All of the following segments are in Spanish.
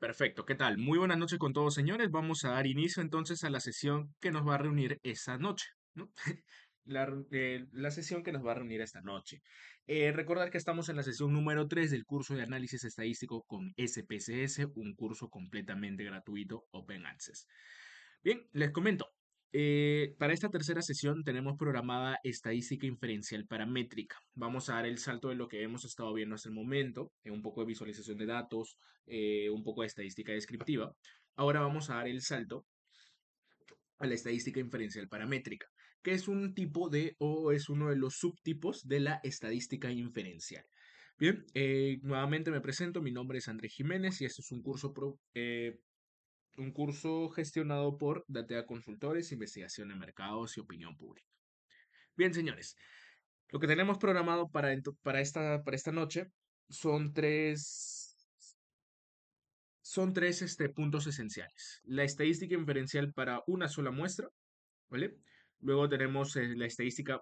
Perfecto, ¿qué tal? Muy buenas noches con todos, señores. Vamos a dar inicio entonces a la sesión que nos va a reunir esta noche, ¿no? La sesión que nos va a reunir esta noche. Recordar que estamos en la sesión número 3 del curso de análisis estadístico con SPSS, un curso completamente gratuito, Open Access. Bien, les comento. Para esta tercera sesión tenemos programada estadística inferencial paramétrica. Vamos a dar el salto de lo que hemos estado viendo hasta el momento, un poco de visualización de datos, un poco de estadística descriptiva. Ahora vamos a dar el salto a la estadística inferencial paramétrica, que es un tipo de, o es uno de los subtipos de la estadística inferencial. Bien, nuevamente me presento, mi nombre es Andrés Jiménez y este es un curso gestionado por Datea Consultores, Investigación de Mercados y Opinión Pública. Bien, señores, lo que tenemos programado para esta noche son tres puntos esenciales. La estadística inferencial para una sola muestra, ¿vale? Luego tenemos la estadística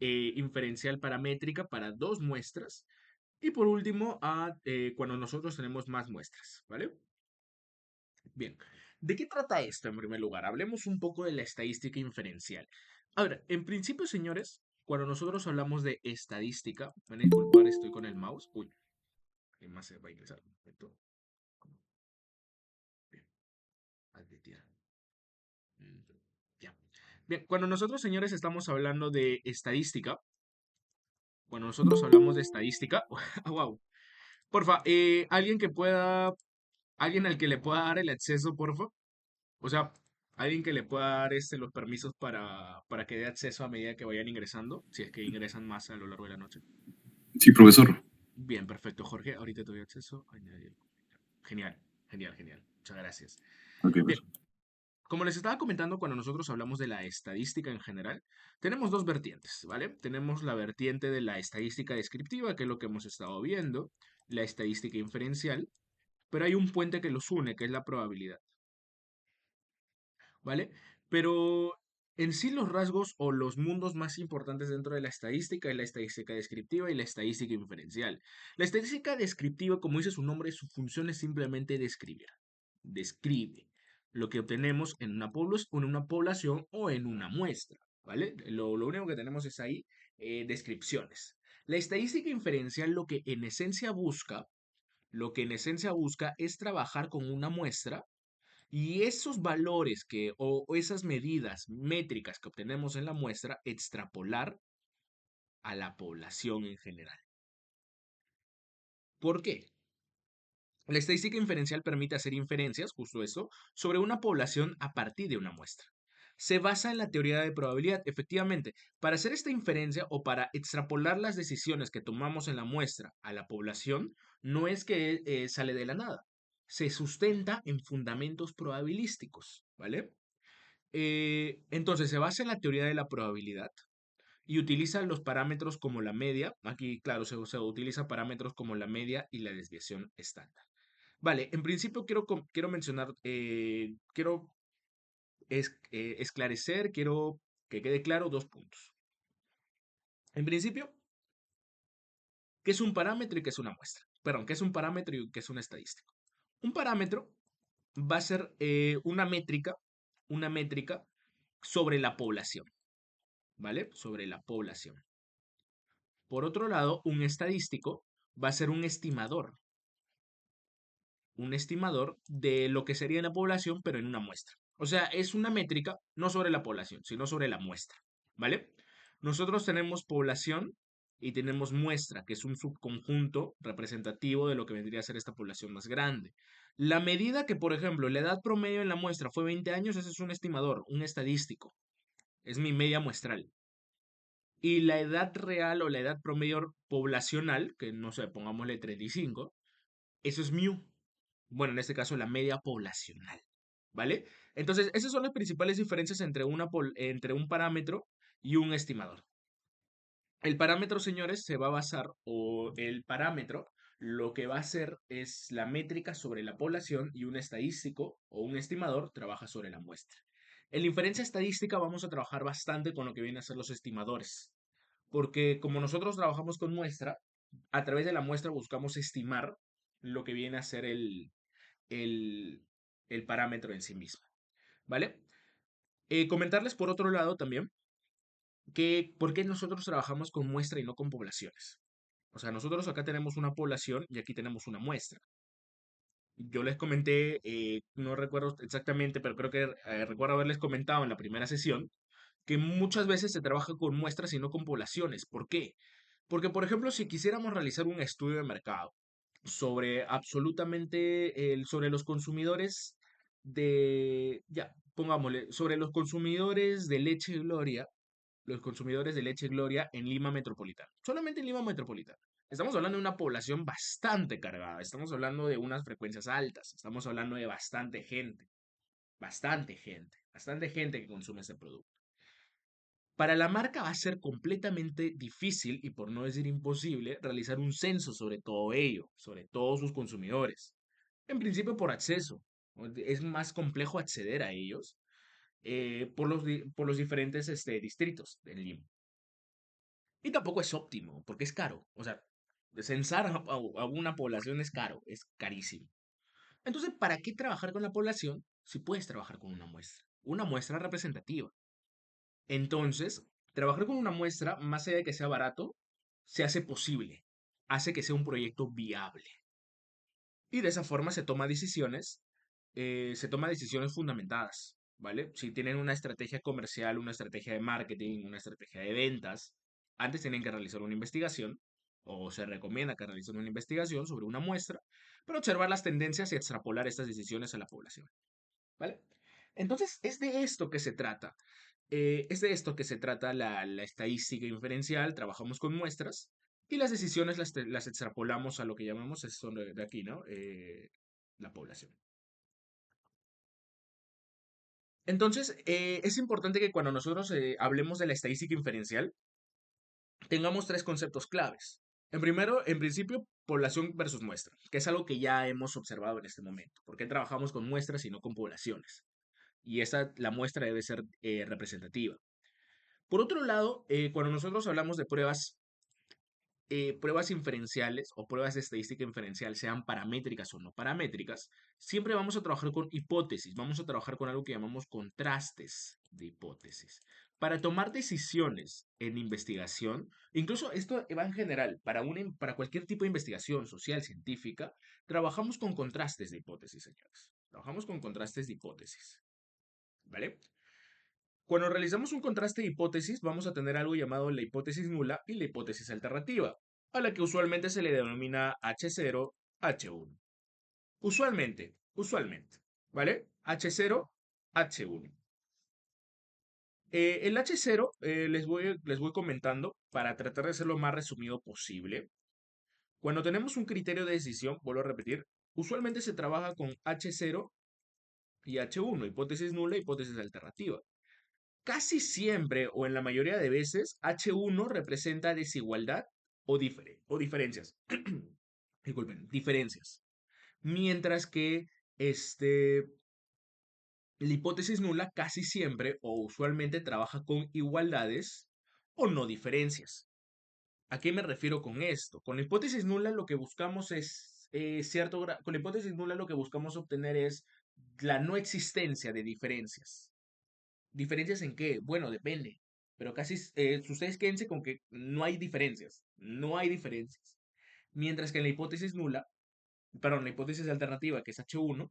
inferencial paramétrica para dos muestras. Y por último, cuando nosotros tenemos más muestras, ¿vale? Bien, ¿de qué trata esto en primer lugar? Hablemos un poco de la estadística inferencial. A ver, en principio, señores, cuando nosotros hablamos de estadística, van a disculpar, estoy con el mouse. Uy, ¿qué más se va a ingresar? Un momento. Bien, advertir. Mm, ya. Bien, cuando nosotros, señores, estamos hablando de estadística, cuando nosotros hablamos de estadística, wow, porfa, alguien al que le pueda dar el acceso, porfa. O sea, alguien que le pueda dar los permisos para que dé acceso a medida que vayan ingresando, si es que ingresan más a lo largo de la noche. Sí, profesor. Bien, perfecto, Jorge. Ahorita te doy acceso. Añadir. Genial, genial, genial. Muchas gracias. Ok, Bien, profesor. como les estaba comentando, cuando nosotros hablamos de la estadística en general, tenemos dos vertientes, ¿vale? Tenemos la vertiente de la estadística descriptiva, que es lo que hemos estado viendo, la estadística inferencial, pero hay un puente que los une, que es la probabilidad. ¿Vale? Pero en sí los rasgos o los mundos más importantes dentro de la estadística es la estadística descriptiva y la estadística inferencial. La estadística descriptiva, como dice su nombre, su función es simplemente describir. Describe lo que obtenemos en una población o en una muestra, ¿vale? Lo único que tenemos es ahí descripciones. La estadística inferencial lo que en esencia busca es trabajar con una muestra y esos valores o esas medidas métricas que obtenemos en la muestra, extrapolar a la población en general. ¿Por qué? La estadística inferencial permite hacer inferencias, justo eso, sobre una población a partir de una muestra. Se basa en la teoría de probabilidad. Efectivamente, para hacer esta inferencia o para extrapolar las decisiones que tomamos en la muestra a la población, no es que sale de la nada. Se sustenta en fundamentos probabilísticos, ¿vale? Entonces se basa en la teoría de la probabilidad y utiliza los parámetros como la media. Aquí, claro, se utiliza parámetros como la media y la desviación estándar. Vale, en principio quiero mencionar, quiero esclarecer, quiero que quede claro dos puntos. En principio, ¿qué es un parámetro y qué es una muestra? Perdón, ¿qué es un parámetro y qué es un estadístico? Un parámetro va a ser una métrica sobre la población, ¿vale? Sobre la población. Por otro lado, un estadístico va a ser un estimador de lo que sería la población, pero en una muestra. O sea, es una métrica no sobre la población, sino sobre la muestra, ¿vale? Nosotros tenemos población y tenemos muestra, que es un subconjunto representativo de lo que vendría a ser esta población más grande. La medida que, por ejemplo, la edad promedio en la muestra fue 20 años, ese es un estimador, un estadístico. Es mi media muestral. Y la edad real o la edad promedio poblacional, que no sé, pongámosle 35, eso es mu. Bueno, en este caso la media poblacional, ¿vale? Entonces, esas son las principales diferencias entre un parámetro y un estimador. El parámetro, señores, se va a basar, o el parámetro, lo que va a hacer es la métrica sobre la población y un estadístico o un estimador trabaja sobre la muestra. En la inferencia estadística vamos a trabajar bastante con lo que vienen a ser los estimadores, porque como nosotros trabajamos con muestra, a través de la muestra buscamos estimar lo que viene a ser el, el parámetro en sí mismo, ¿vale? Comentarles por otro lado también que por qué nosotros trabajamos con muestra y no con poblaciones. O sea, nosotros acá tenemos una población y aquí tenemos una muestra. Yo les comenté, no recuerdo exactamente, pero creo que recuerdo haberles comentado en la primera sesión que muchas veces se trabaja con muestras y no con poblaciones. ¿Por qué? Porque, por ejemplo, si quisiéramos realizar un estudio de mercado sobre absolutamente sobre los consumidores ya, pongámosle, sobre los consumidores de leche Gloria, los consumidores de leche Gloria en Lima Metropolitana, solamente en Lima Metropolitana. Estamos hablando de una población bastante cargada, estamos hablando de unas frecuencias altas, estamos hablando de bastante gente que consume ese producto. Para la marca va a ser completamente difícil y por no decir imposible realizar un censo sobre todo ello, sobre todos sus consumidores. En principio por acceso. Es más complejo acceder a ellos por los diferentes distritos del Lima. Y tampoco es óptimo, porque es caro. O sea, censar a una población es caro, es carísimo. Entonces, ¿para qué trabajar con la población si puedes trabajar con una muestra? Una muestra representativa. Entonces, trabajar con una muestra, más allá de que sea barato, se hace posible, hace que sea un proyecto viable. Y de esa forma se toma decisiones fundamentadas, ¿vale? Si tienen una estrategia comercial, una estrategia de marketing, una estrategia de ventas, antes tienen que realizar una investigación, o se recomienda que realicen una investigación sobre una muestra, para observar las tendencias y extrapolar estas decisiones a la población, ¿vale? Entonces, es de esto que se trata. Es de esto que se trata la estadística inferencial, trabajamos con muestras y las decisiones las extrapolamos a lo que llamamos, son de aquí, ¿no? La población. Entonces, es importante que cuando nosotros hablemos de la estadística inferencial, tengamos tres conceptos claves. En principio, población versus muestra, que es algo que ya hemos observado en este momento. ¿Por qué trabajamos con muestras y no con poblaciones? Y la muestra debe ser representativa. Por otro lado, cuando nosotros hablamos de pruebas inferenciales o pruebas de estadística inferencial, sean paramétricas o no paramétricas, siempre vamos a trabajar con hipótesis, vamos a trabajar con algo que llamamos contrastes de hipótesis. Para tomar decisiones en investigación, incluso esto va en general, para cualquier tipo de investigación social, científica, trabajamos con contrastes de hipótesis, señores. Trabajamos con contrastes de hipótesis, ¿vale? Cuando realizamos un contraste de hipótesis, vamos a tener algo llamado la hipótesis nula y la hipótesis alternativa, a la que usualmente se le denomina H0, H1. Usualmente, ¿vale? H0, H1. El H0 les voy comentando para tratar de ser lo más resumido posible. Cuando tenemos un criterio de decisión, vuelvo a repetir, usualmente se trabaja con H0 y H1, hipótesis nula, hipótesis alternativa. Casi siempre o en la mayoría de veces, H1 representa desigualdad o diferencias. Disculpen, diferencias. Mientras que este, la hipótesis nula casi siempre o usualmente trabaja con igualdades o no diferencias. ¿A qué me refiero con esto? Con la hipótesis nula lo que buscamos es con la hipótesis nula lo que buscamos obtener es la no existencia de diferencias. ¿Diferencias en qué? Bueno, depende. Pero casi, ustedes quédense con que no hay diferencias. No hay diferencias. Mientras que en la hipótesis nula, perdón, la hipótesis alternativa, que es H1,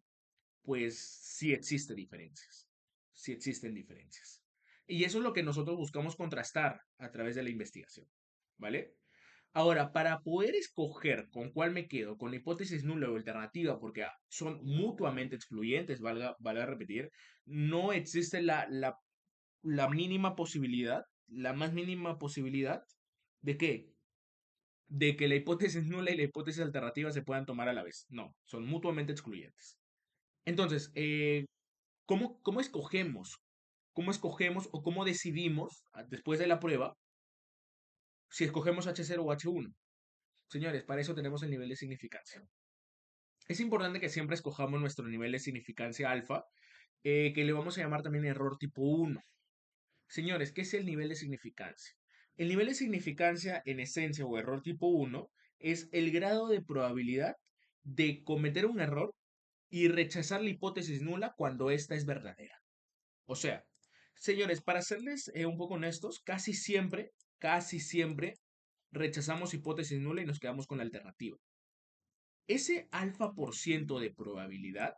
pues sí existe diferencias. Sí existen diferencias. Y eso es lo que nosotros buscamos contrastar a través de la investigación. ¿Vale? Ahora, para poder escoger con cuál me quedo, con la hipótesis nula o alternativa, porque son mutuamente excluyentes, valga repetir, no existe la mínima posibilidad, la más mínima posibilidad de que, de que la hipótesis nula y la hipótesis alternativa se puedan tomar a la vez. No, son mutuamente excluyentes. Entonces, ¿cómo escogemos? ¿Cómo escogemos o cómo decidimos después de la prueba si escogemos H0 o H1? Señores, para eso tenemos el nivel de significancia. Es importante que siempre escojamos nuestro nivel de significancia alfa, que le vamos a llamar también error tipo 1. Señores, ¿qué es el nivel de significancia? El nivel de significancia en esencia o error tipo 1 es el grado de probabilidad de cometer un error y rechazar la hipótesis nula cuando ésta es verdadera. O sea, señores, para serles un poco honestos, casi siempre rechazamos hipótesis nula y nos quedamos con la alternativa. Ese alfa por ciento de probabilidad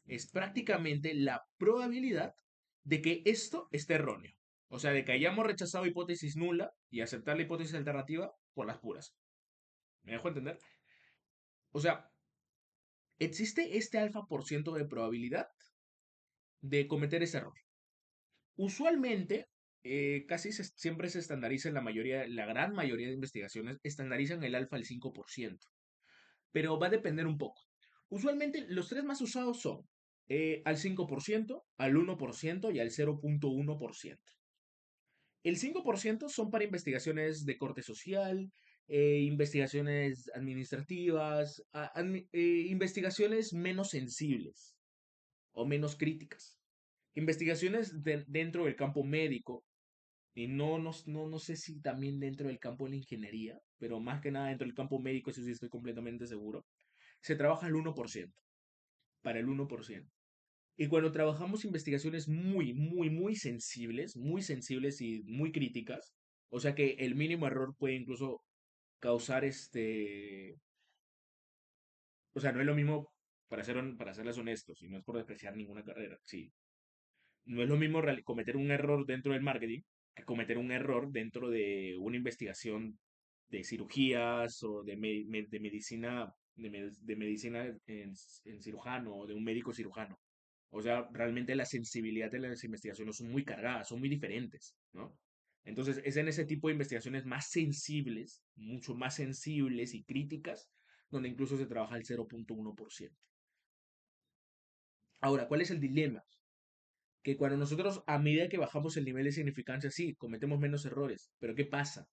es prácticamente la probabilidad de que esto esté erróneo. O sea, de que hayamos rechazado hipótesis nula y aceptar la hipótesis alternativa por las puras. ¿Me dejo entender? O sea, existe este alfa por ciento de probabilidad de cometer ese error. Usualmente, siempre se estandariza en la gran mayoría de investigaciones, estandarizan el alfa al 5%, pero va a depender un poco. Usualmente, los tres más usados son al 5%, al 1% y al 0,1%. El 5% son para investigaciones de corte social, investigaciones administrativas, investigaciones menos sensibles o menos críticas. Investigaciones dentro del campo médico, y no sé si también dentro del campo de la ingeniería, pero más que nada dentro del campo médico, eso sí estoy completamente seguro, se trabaja al 1%, para el 1%. Y cuando trabajamos investigaciones muy sensibles y muy críticas, o sea que el mínimo error puede incluso causar o sea, no es lo mismo, para serles honestos, y no es por despreciar ninguna carrera, sí, no es lo mismo cometer un error dentro del marketing que cometer un error dentro de una investigación de cirugías o de medicina, de medicina en cirujano o de un médico cirujano. O sea, realmente la sensibilidad de las investigaciones son muy cargadas, son muy diferentes, ¿no? Entonces, es en ese tipo de investigaciones más sensibles, mucho más sensibles y críticas, donde incluso se trabaja el 0,1%. Ahora, ¿cuál es el dilema? Que cuando nosotros, a medida que bajamos el nivel de significancia, sí, cometemos menos errores. Pero ¿qué pasa?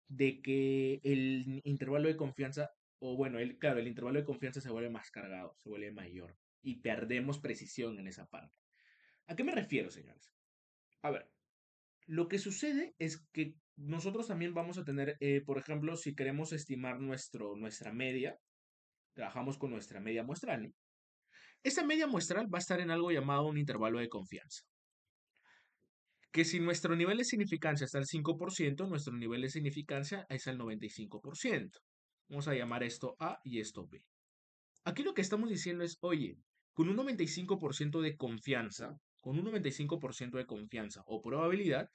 De que el intervalo de confianza, o bueno, claro, el intervalo de confianza se vuelve más cargado, se vuelve mayor. Y perdemos precisión en esa parte. ¿A qué me refiero, señores? A ver, lo que sucede es que nosotros también vamos a tener, por ejemplo, si queremos estimar nuestra media, trabajamos con nuestra media muestral, ¿no? Esta media muestral va a estar en algo llamado un intervalo de confianza. Que si nuestro nivel de significancia está al 5%, nuestro nivel de significancia es al 95%. Vamos a llamar esto A y esto B. Aquí lo que estamos diciendo es, oye, con un 95% de confianza, con un 95% de confianza o probabilidad,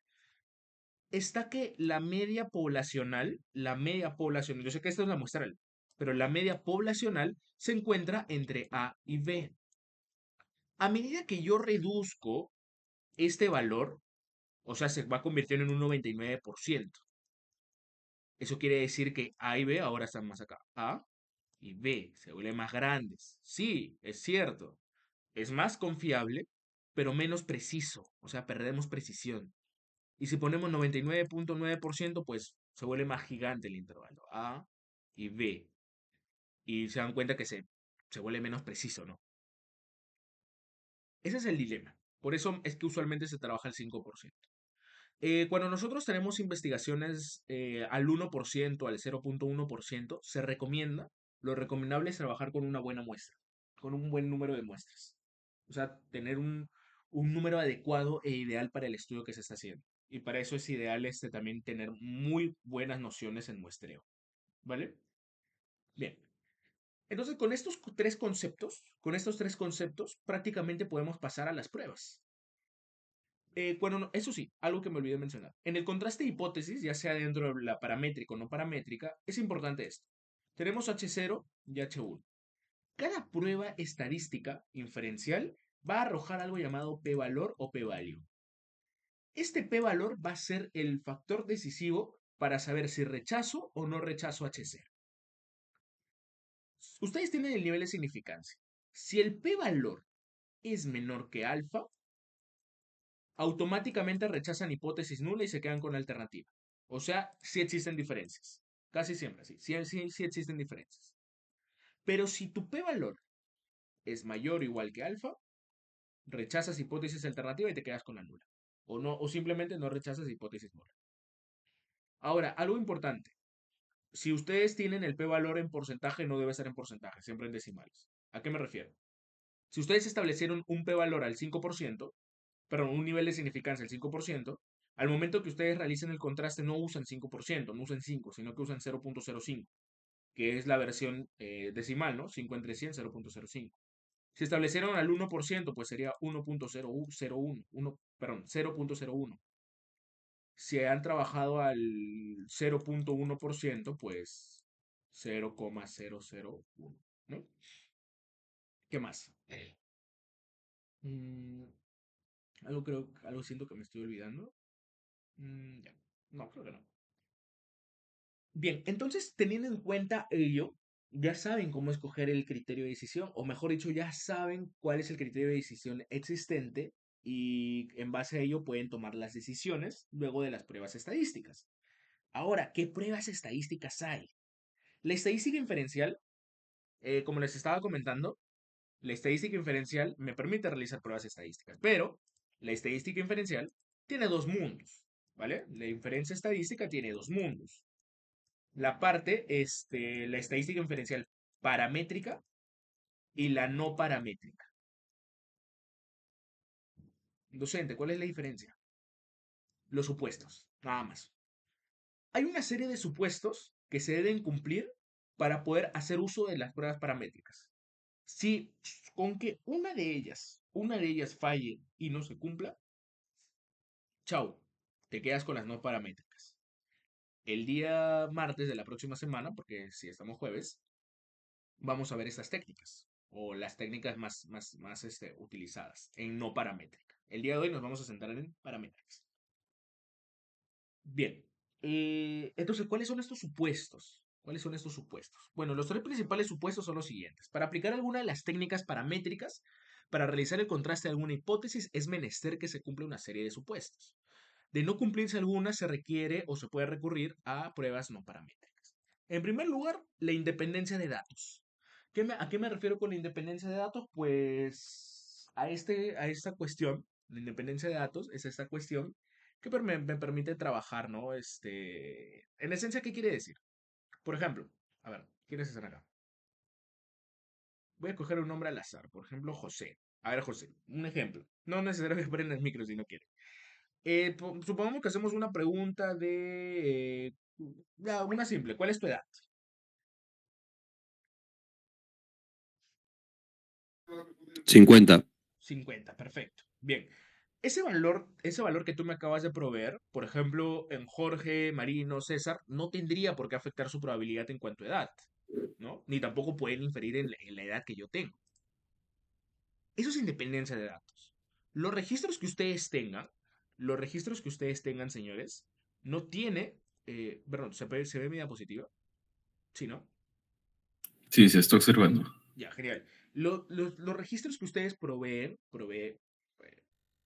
está que la media poblacional, yo sé que esto es la muestral, pero la media poblacional se encuentra entre A y B. A medida que yo reduzco este valor, o sea, se va convirtiendo en un 99%. Eso quiere decir que A y B ahora están más acá. A y B se vuelven más grandes. Sí, es cierto. Es más confiable, pero menos preciso. O sea, perdemos precisión. Y si ponemos 99,9%, pues se vuelve más gigante el intervalo. A y B. Y se dan cuenta que se vuelve menos preciso, ¿no? Ese es el dilema. Por eso es que usualmente se trabaja el 5%. Cuando nosotros tenemos investigaciones al 1%, al 0,1%, lo recomendable es trabajar con una buena muestra, con un buen número de muestras. O sea, tener un número adecuado e ideal para el estudio que se está haciendo. Y para eso es ideal también tener muy buenas nociones en muestreo. ¿Vale? Bien. Entonces, con estos tres conceptos, prácticamente podemos pasar a las pruebas. Eso sí, algo que me olvidé mencionar. En el contraste de hipótesis, ya sea dentro de la paramétrica o no paramétrica, es importante esto. Tenemos H0 y H1. Cada prueba estadística inferencial va a arrojar algo llamado p-valor o p-value. Este p-valor va a ser el factor decisivo para saber si rechazo o no rechazo H0. Ustedes tienen el nivel de significancia. Si el p-valor es menor que alfa, automáticamente rechazan hipótesis nula y se quedan con la alternativa. O sea, sí existen diferencias. Casi siempre, sí. Sí existen diferencias. Pero si tu p-valor es mayor o igual que alfa, rechazas hipótesis alternativa y te quedas con la nula. O, no, o simplemente no rechazas hipótesis nula. Ahora, algo importante. Si ustedes tienen el p-valor en porcentaje, no debe ser en porcentaje, siempre en decimales. ¿A qué me refiero? Si ustedes establecieron un p-valor al 5%, perdón, un nivel de significancia al 5%, al momento que ustedes realicen el contraste no usan 5%, no usan 5, sino que usan 0.05, que es la versión decimal, ¿no? 5 entre 100, 0.05. Si establecieron al 1%, pues sería 1.001, perdón, 0.01. Si han trabajado al 0.1%, pues 0,001, ¿no? ¿Qué más? Mm, algo siento que me estoy olvidando. Ya. No, creo que no. Bien, entonces, teniendo en cuenta ello, ya saben cómo escoger el criterio de decisión, o mejor dicho, ya saben cuál es el criterio de decisión existente y en base a ello pueden tomar las decisiones luego de las pruebas estadísticas. Ahora, ¿qué pruebas estadísticas hay? La estadística inferencial, como les estaba comentando, la estadística inferencial me permite realizar pruebas estadísticas, pero la estadística inferencial tiene dos mundos, ¿vale? La inferencia estadística tiene dos mundos. La estadística inferencial paramétrica y la no paramétrica. Docente, ¿cuál es la diferencia? Los supuestos, nada más. Hay una serie de supuestos que se deben cumplir para poder hacer uso de las pruebas paramétricas. Si con que una de ellas falle y no se cumpla, chao, te quedas con las no paramétricas. El día martes de la próxima semana, porque si estamos jueves, vamos a ver estas técnicas o las técnicas más utilizadas en no paramétrica. El día de hoy nos vamos a centrar en paramétricas. Bien, entonces, ¿cuáles son estos supuestos? ¿Cuáles son estos supuestos? Bueno, los tres principales supuestos son los siguientes. Para aplicar alguna de las técnicas paramétricas, para realizar el contraste de alguna hipótesis, es menester que se cumpla una serie de supuestos. De no cumplirse alguna, se requiere o se puede recurrir a pruebas no paramétricas. En primer lugar, la independencia de datos. ¿A qué me refiero con la independencia de datos? Pues a esta cuestión, la independencia de datos es esta cuestión que me permite trabajar, ¿no? En esencia, ¿qué quiere decir? Por ejemplo, a ver, ¿quiénes están acá? Voy a coger un nombre al azar, por ejemplo, José. A ver, José, un ejemplo. No necesariamente que prenda el micro si no quiere. Supongamos que hacemos una pregunta ya, una simple. ¿Cuál es tu edad? 50. 50, perfecto. Bien. Ese valor que tú me acabas de proveer, por ejemplo, en Jorge, Marino, César, no tendría por qué afectar su probabilidad en cuanto a edad, ¿no? Ni tampoco pueden inferir en la edad que yo tengo. Eso es independencia de datos. Los registros que ustedes tengan, señores, no tiene, perdón, ¿se ve mi diapositiva? Sí, ¿no? Sí, se está observando. Ya, genial. Los registros que ustedes eh,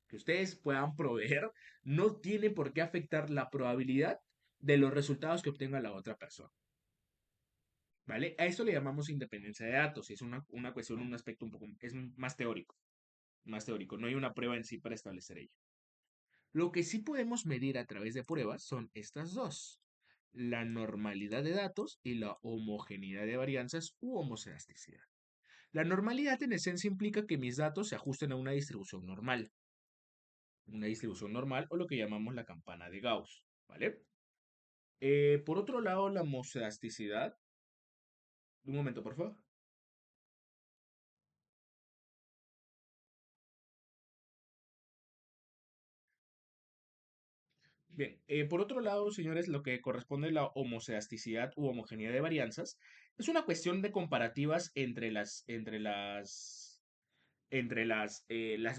que ustedes puedan proveer, no tiene por qué afectar la probabilidad de los resultados que obtenga la otra persona. ¿Vale? A esto le llamamos independencia de datos y es una cuestión, un aspecto un poco, es más teórico, más teórico. No hay una prueba en sí para establecer ello. Lo que sí podemos medir a través de pruebas son estas dos: la normalidad de datos y la homogeneidad de varianzas u homocedasticidad. La normalidad en esencia implica que mis datos se ajusten a una distribución normal o lo que llamamos la campana de Gauss, ¿vale? Por otro lado, la homocedasticidad, un momento, por favor. Bien, por otro lado, señores, lo que corresponde a la homocedasticidad u homogeneidad de varianzas es una cuestión de comparativas entre las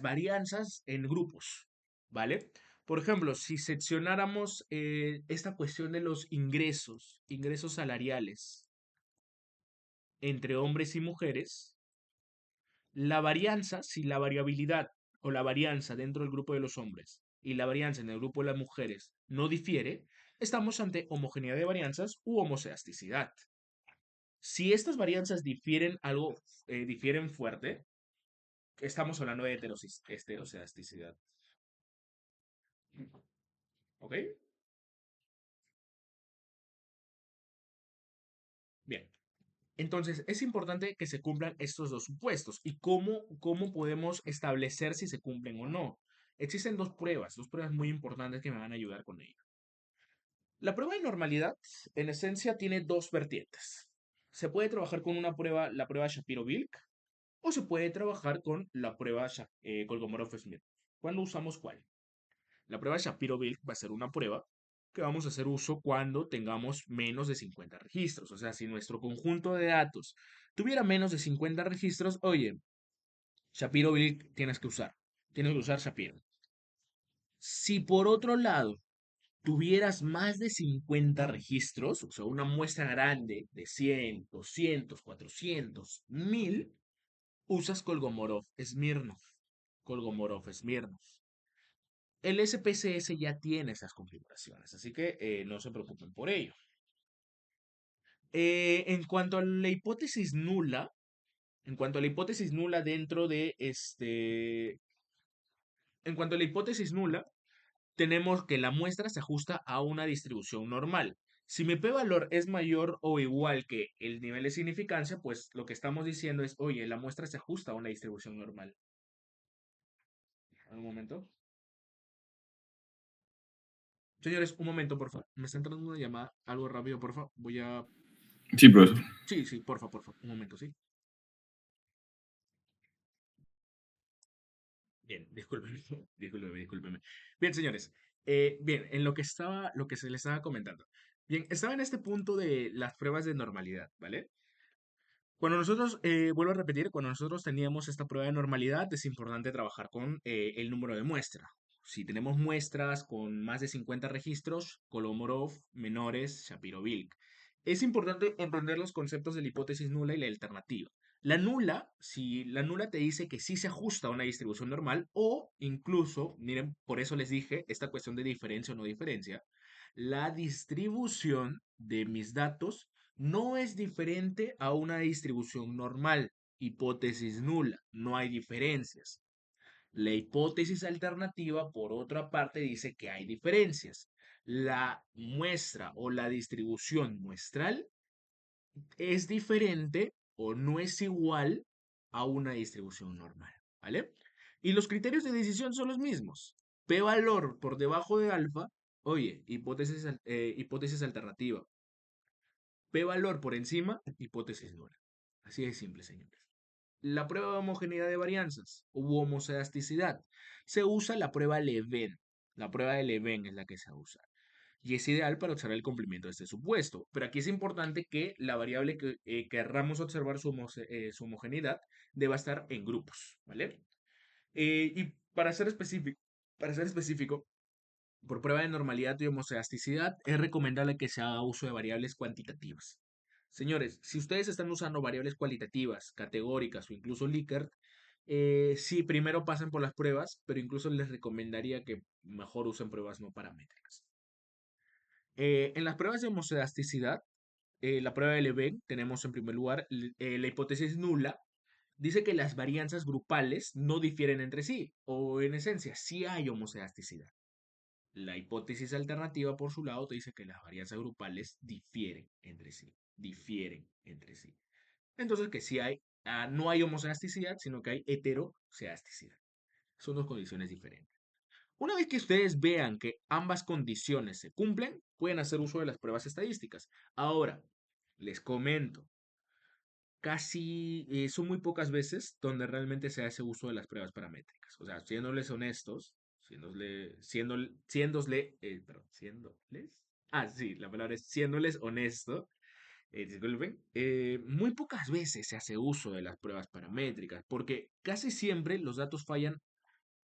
varianzas en grupos, ¿vale? Por ejemplo, si seccionáramos esta cuestión de los ingresos salariales entre hombres y mujeres, la varianza, si la variabilidad o la varianza dentro del grupo de los hombres y la varianza en el grupo de las mujeres no difiere, estamos ante homogeneidad de varianzas u homocedasticidad. Si estas varianzas difieren fuerte, estamos hablando de heterocedasticidad. ¿Ok? Bien. Entonces, es importante que se cumplan estos dos supuestos. ¿Y cómo podemos establecer si se cumplen o no? Existen dos pruebas muy importantes que me van a ayudar con ello. La prueba de normalidad, en esencia, tiene dos vertientes. Se puede trabajar con una prueba, la prueba Shapiro-Wilk, o se puede trabajar con la prueba Kolmogorov-Smith. ¿Cuándo usamos cuál? La prueba Shapiro-Wilk va a ser una prueba que vamos a hacer uso cuando tengamos menos de 50 registros. O sea, si nuestro conjunto de datos tuviera menos de 50 registros, oye, Shapiro-Wilk tienes que usar. Tienes que usar Shapiro. Si por otro lado tuvieras más de 50 registros, o sea, una muestra grande de 100, 200, 400, 1000, usas Kolmogorov-Smirnov. Kolmogorov-Smirnov. El SPSS ya tiene esas configuraciones, así que no se preocupen por ello. En cuanto a la hipótesis nula, en cuanto a la hipótesis nula dentro de en cuanto a la hipótesis nula, tenemos que la muestra se ajusta a una distribución normal. Si mi p-valor es mayor o igual que el nivel de significancia, pues lo que estamos diciendo es, oye, la muestra se ajusta a una distribución normal. Un momento. Señores, un momento, por favor. Me está entrando una llamada, algo rápido, por favor. Voy a... Sí, profesor. Sí, sí, por favor. Un momento, ¿sí? Bien, discúlpeme, discúlpeme. Bien, señores. Bien, en lo que se les estaba comentando. Bien, estaba en este punto de las pruebas de normalidad, ¿vale? Cuando nosotros, vuelvo a repetir, cuando nosotros teníamos esta prueba de normalidad, es importante trabajar con el número de muestra. Si tenemos muestras con más de 50 registros, Kolmogorov, menores, Shapiro-Wilk. Es importante entender los conceptos de la hipótesis nula y la alternativa. La nula, si la nula te dice que sí se ajusta a una distribución normal, o incluso, miren, por eso les dije esta cuestión de diferencia o no diferencia, la distribución de mis datos no es diferente a una distribución normal. Hipótesis nula, no hay diferencias. La hipótesis alternativa, por otra parte, dice que hay diferencias. La muestra o la distribución muestral es diferente o no es igual a una distribución normal, ¿vale? Y los criterios de decisión son los mismos. P-valor por debajo de alfa, oye, hipótesis alternativa. P-valor por encima, hipótesis nula. Así de simple, señores. La prueba de homogeneidad de varianzas u homocedasticidad. Se usa la prueba Leven. La prueba de Leven es la que se usa. Y es ideal para observar el cumplimiento de este supuesto. Pero aquí es importante que la variable que querramos observar su homogeneidad deba estar en grupos, ¿vale? Y para ser específico, por prueba de normalidad y homocedasticidad, es recomendable que se haga uso de variables cuantitativas. Señores, si ustedes están usando variables cualitativas, categóricas o incluso Likert, sí, primero pasen por las pruebas, pero incluso les recomendaría que mejor usen pruebas no paramétricas. En las pruebas de homocedasticidad, la prueba de Leven, tenemos en primer lugar la hipótesis nula. Dice que las varianzas grupales no difieren entre sí, o en esencia, sí hay homocedasticidad. La hipótesis alternativa, por su lado, te dice que las varianzas grupales difieren entre sí. Difieren entre sí. Entonces, que sí hay, no hay homocedasticidad, sino que hay heterocedasticidad. Son dos condiciones diferentes. Una vez que ustedes vean que ambas condiciones se cumplen, pueden hacer uso de las pruebas estadísticas. Ahora, les comento, casi son muy pocas veces donde realmente se hace uso de las pruebas paramétricas. O sea, siéndoles honestos, siéndoles, sí, la palabra es siéndoles honesto, disculpen, muy pocas veces se hace uso de las pruebas paramétricas, porque casi siempre los datos fallan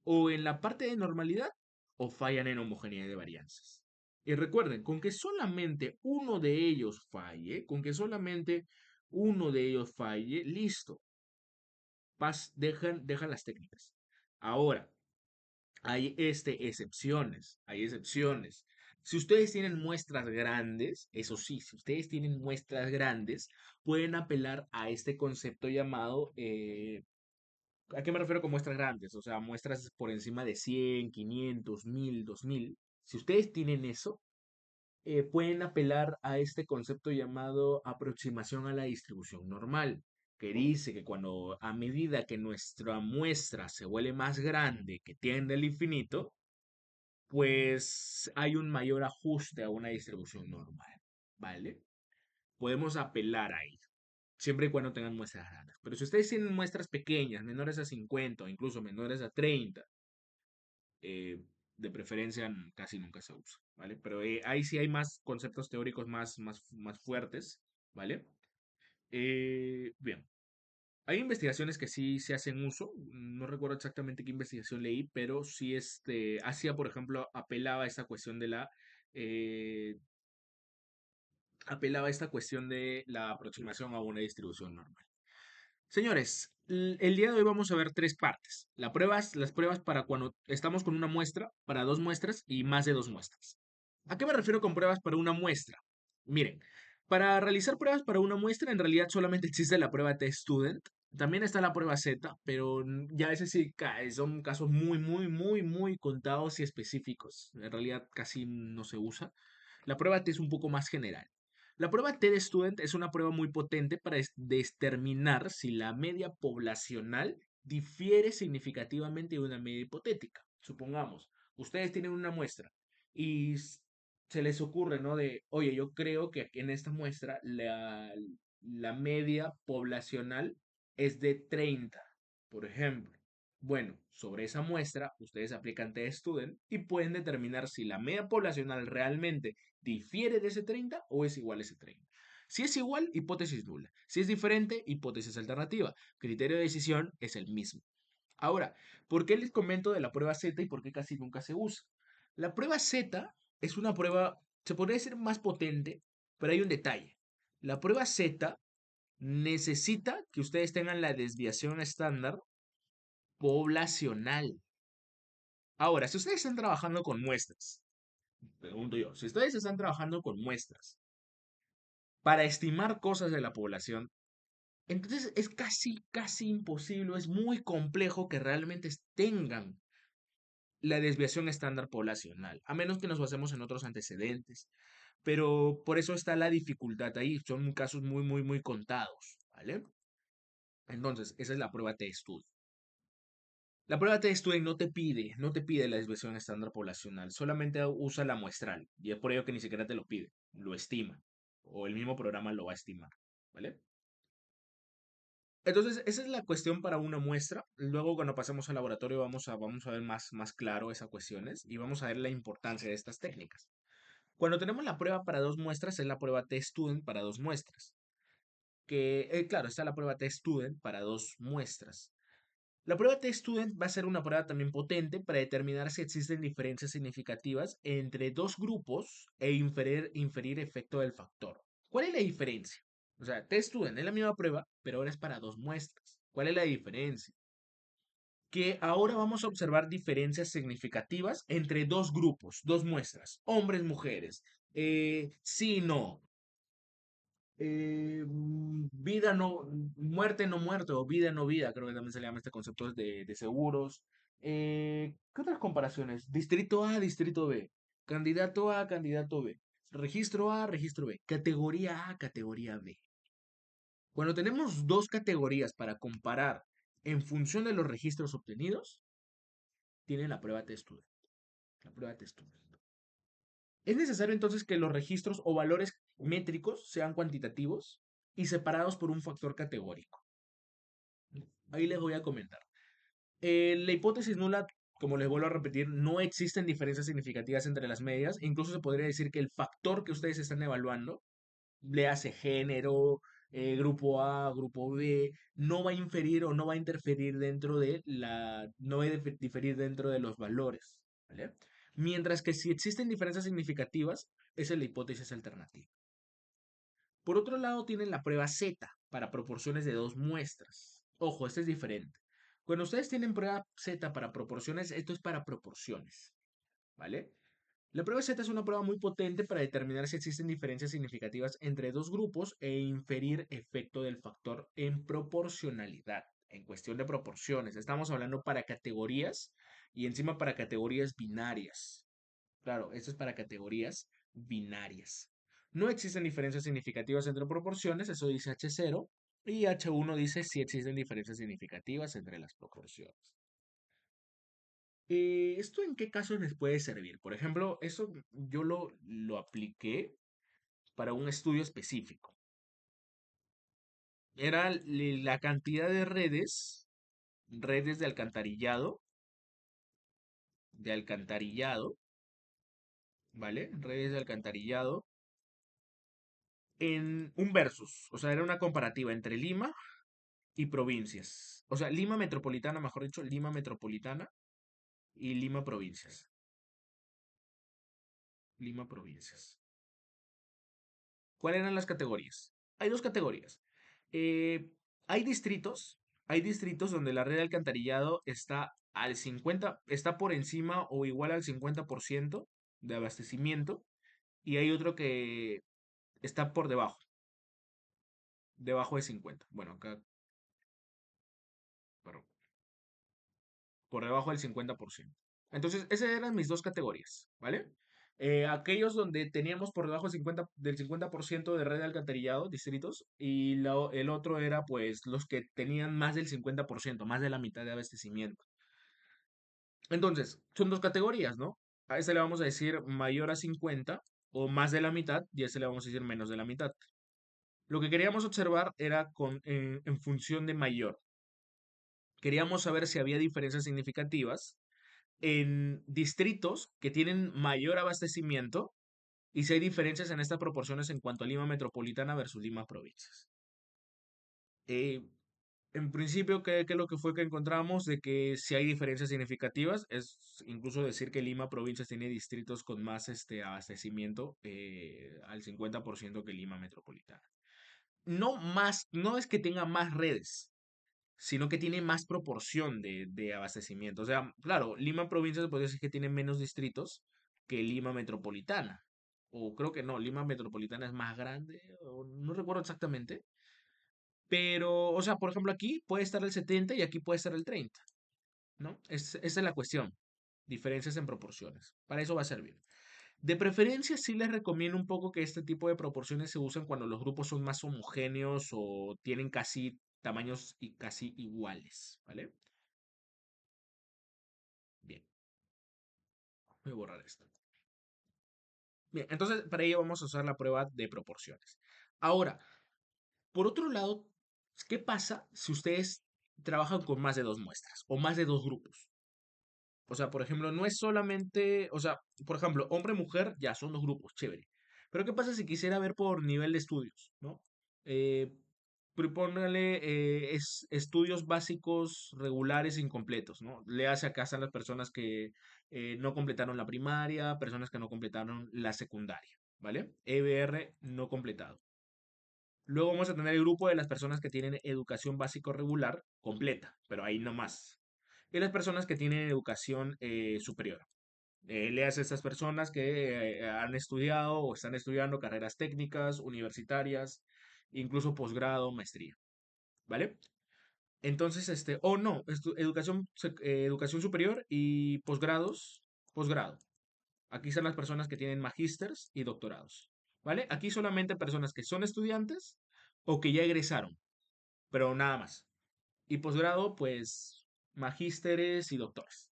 o en la parte de normalidad o fallan en homogeneidad de varianzas. Y recuerden, con que solamente uno de ellos falle, con que solamente uno de ellos falle, listo, dejan las técnicas. Ahora, hay excepciones, hay excepciones. Si ustedes tienen muestras grandes, eso sí, si ustedes tienen muestras grandes, pueden apelar a este concepto llamado ¿a qué me refiero con muestras grandes? O sea, muestras por encima de 100, 500, 1000, 2000. Si ustedes tienen eso, pueden apelar a este concepto llamado aproximación a la distribución normal, que dice que cuando a medida que nuestra muestra se vuelve más grande, que tiende al infinito, pues hay un mayor ajuste a una distribución normal, ¿vale? Podemos apelar ahí, siempre y cuando tengan muestras grandes. Pero si ustedes tienen muestras pequeñas, menores a 50 o incluso menores a 30, eh, de preferencia casi nunca se usa, ¿vale? Pero ahí sí hay más conceptos teóricos más fuertes, ¿vale? Bien, hay investigaciones que sí se hacen uso, no recuerdo exactamente qué investigación leí, pero sí hacía, por ejemplo, apelaba a esta cuestión eh, apelaba a esta cuestión de la aproximación a una distribución normal. Señores, el día de hoy vamos a ver tres partes. Las pruebas para cuando estamos con una muestra, para dos muestras y más de dos muestras. ¿A qué me refiero con pruebas para una muestra? Miren, para realizar pruebas para una muestra, en realidad solamente existe la prueba T-Student. También está la prueba Z, pero ya a veces sí son casos muy contados y específicos. En realidad casi no se usa. La prueba T es un poco más general. La prueba T de Student es una prueba muy potente para determinar si la media poblacional difiere significativamente de una media hipotética. Supongamos, ustedes tienen una muestra y se les ocurre, ¿no? Oye, yo creo que en esta muestra la media poblacional es de 30, por ejemplo. Bueno, sobre esa muestra, ustedes aplican T-Student y pueden determinar si la media poblacional realmente difiere de ese 30 o es igual a ese 30. Si es igual, hipótesis nula. Si es diferente, hipótesis alternativa. Criterio de decisión es el mismo. Ahora, ¿por qué les comento de la prueba Z y por qué casi nunca se usa? La prueba Z es una prueba, se podría decir más potente, pero hay un detalle. La prueba Z necesita que ustedes tengan la desviación estándar poblacional. Ahora, si ustedes están trabajando con muestras, pregunto yo, si ustedes están trabajando con muestras para estimar cosas de la población, entonces es casi imposible, es muy complejo que realmente tengan la desviación estándar poblacional, a menos que nos basemos en otros antecedentes. Pero por eso está la dificultad ahí, son casos muy contados, ¿vale? Entonces, esa es la prueba T-Study. La prueba T-Study no te pide la desviación estándar poblacional, solamente usa la muestral, y es por ello que ni siquiera te lo pide, lo estima, o el mismo programa lo va a estimar, ¿vale? Entonces, esa es la cuestión para una muestra. Luego, cuando pasemos al laboratorio, vamos a ver más claro esas cuestiones y vamos a ver la importancia de estas técnicas. Cuando tenemos la prueba para dos muestras, es la prueba T-Student para dos muestras. Claro, está la prueba T-Student para dos muestras. La prueba T-Student va a ser una prueba también potente para determinar si existen diferencias significativas entre dos grupos e inferir efecto del factor. ¿Cuál es la diferencia? O sea, T-Student es la misma prueba, pero ahora es para dos muestras. ¿Cuál es la diferencia? Que ahora vamos a observar diferencias significativas entre dos grupos, dos muestras, hombres, mujeres, sí, no, vida no, muerte no muerte, o vida no vida, creo que también se le llama este concepto de seguros. ¿Qué otras comparaciones? Distrito A, distrito B, candidato A, candidato B, registro A, registro B, categoría A, categoría B. Cuando tenemos dos categorías para comparar en función de los registros obtenidos, tiene la prueba T-Student. La prueba T-Student. Es necesario entonces que los registros o valores métricos sean cuantitativos y separados por un factor categórico. Ahí les voy a comentar. La hipótesis nula, como les vuelvo a repetir, no existen diferencias significativas entre las medias. Incluso se podría decir que el factor que ustedes están evaluando, le hace género, grupo A, grupo B, no va a inferir o no va a interferir no va a diferir dentro de los valores, ¿vale? Mientras que si existen diferencias significativas, esa es la hipótesis alternativa. Por otro lado, tienen la prueba Z para proporciones de dos muestras. Ojo, este es diferente. Cuando ustedes tienen prueba Z para proporciones, esto es para proporciones, ¿vale? La prueba Z es una prueba muy potente para determinar si existen diferencias significativas entre dos grupos e inferir efecto del factor en proporcionalidad. En cuestión de proporciones, estamos hablando para categorías y encima para categorías binarias. Claro, esto es para categorías binarias. No existen diferencias significativas entre proporciones, eso dice H0, y H1 dice si existen diferencias significativas entre las proporciones. ¿Esto en qué casos les puede servir? Por ejemplo, eso yo lo apliqué para un estudio específico. Era la cantidad de redes de alcantarillado, ¿vale? Redes de alcantarillado en un versus, o sea, era una comparativa entre Lima y provincias. O sea, Lima metropolitana, mejor dicho, Lima metropolitana y Lima provincias. Lima provincias. ¿Cuáles eran las categorías? Hay dos categorías. Eh, hay distritos, hay distritos donde la red de alcantarillado está al 50, está por encima o igual al 50% de abastecimiento, y hay otro que está por debajo de 50. Bueno, acá, perdón, por debajo del 50%. Entonces, esas eran mis dos categorías, ¿vale? Aquellos donde teníamos por debajo del 50% de red de alcantarillado, distritos, y el otro era pues los que tenían más del 50%, más de la mitad de abastecimiento. Entonces, son dos categorías, ¿no? A ese le vamos a decir mayor a 50 o más de la mitad, y a ese le vamos a decir menos de la mitad. Lo que queríamos observar era en función de mayor. Queríamos saber si había diferencias significativas en distritos que tienen mayor abastecimiento y si hay diferencias en estas proporciones en cuanto a Lima metropolitana versus Lima provincias. Eh, en principio, ¿qué es lo que fue que encontramos? De que si hay diferencias significativas, es incluso decir que Lima provincias tiene distritos con más abastecimiento al 50% que Lima metropolitana. No más, no es que tenga más redes, sino que tiene más proporción de abastecimiento. O sea, claro, Lima provincia se podría decir que tiene menos distritos que Lima metropolitana. O creo que no, Lima metropolitana es más grande, o no recuerdo exactamente. Pero, o sea, por ejemplo, aquí puede estar el 70 y aquí puede estar el 30, ¿no? Esa es la cuestión. Diferencias en proporciones. Para eso va a servir. De preferencia, sí les recomiendo un poco que este tipo de proporciones se usen cuando los grupos son más homogéneos o tienen casi tamaños y casi iguales, ¿vale? Bien, voy a borrar esto. Bien, entonces para ello vamos a usar la prueba de proporciones. Ahora, por otro lado, ¿qué pasa si ustedes trabajan con más de dos muestras o más de dos grupos? O sea, por ejemplo, no es solamente, o sea, por ejemplo, hombre-mujer ya son dos grupos, chévere. Pero ¿qué pasa si quisiera ver por nivel de estudios, ¿no? Eh, Póngale estudios básicos regulares e incompletos, ¿no? Le hace acá están las personas que no completaron la primaria, personas que no completaron la secundaria, ¿vale? EBR no completado. Luego vamos a tener el grupo de las personas que tienen educación básico regular completa, pero ahí no más. Y las personas que tienen educación superior. Le hace a estas personas que han estudiado o están estudiando carreras técnicas, universitarias, incluso posgrado, maestría, ¿vale? Entonces, o no, educación superior y posgrado. Aquí están las personas que tienen magísters y doctorados, ¿vale? Aquí solamente personas que son estudiantes o que ya egresaron, pero nada más. Y posgrado, pues, magísteres y doctores.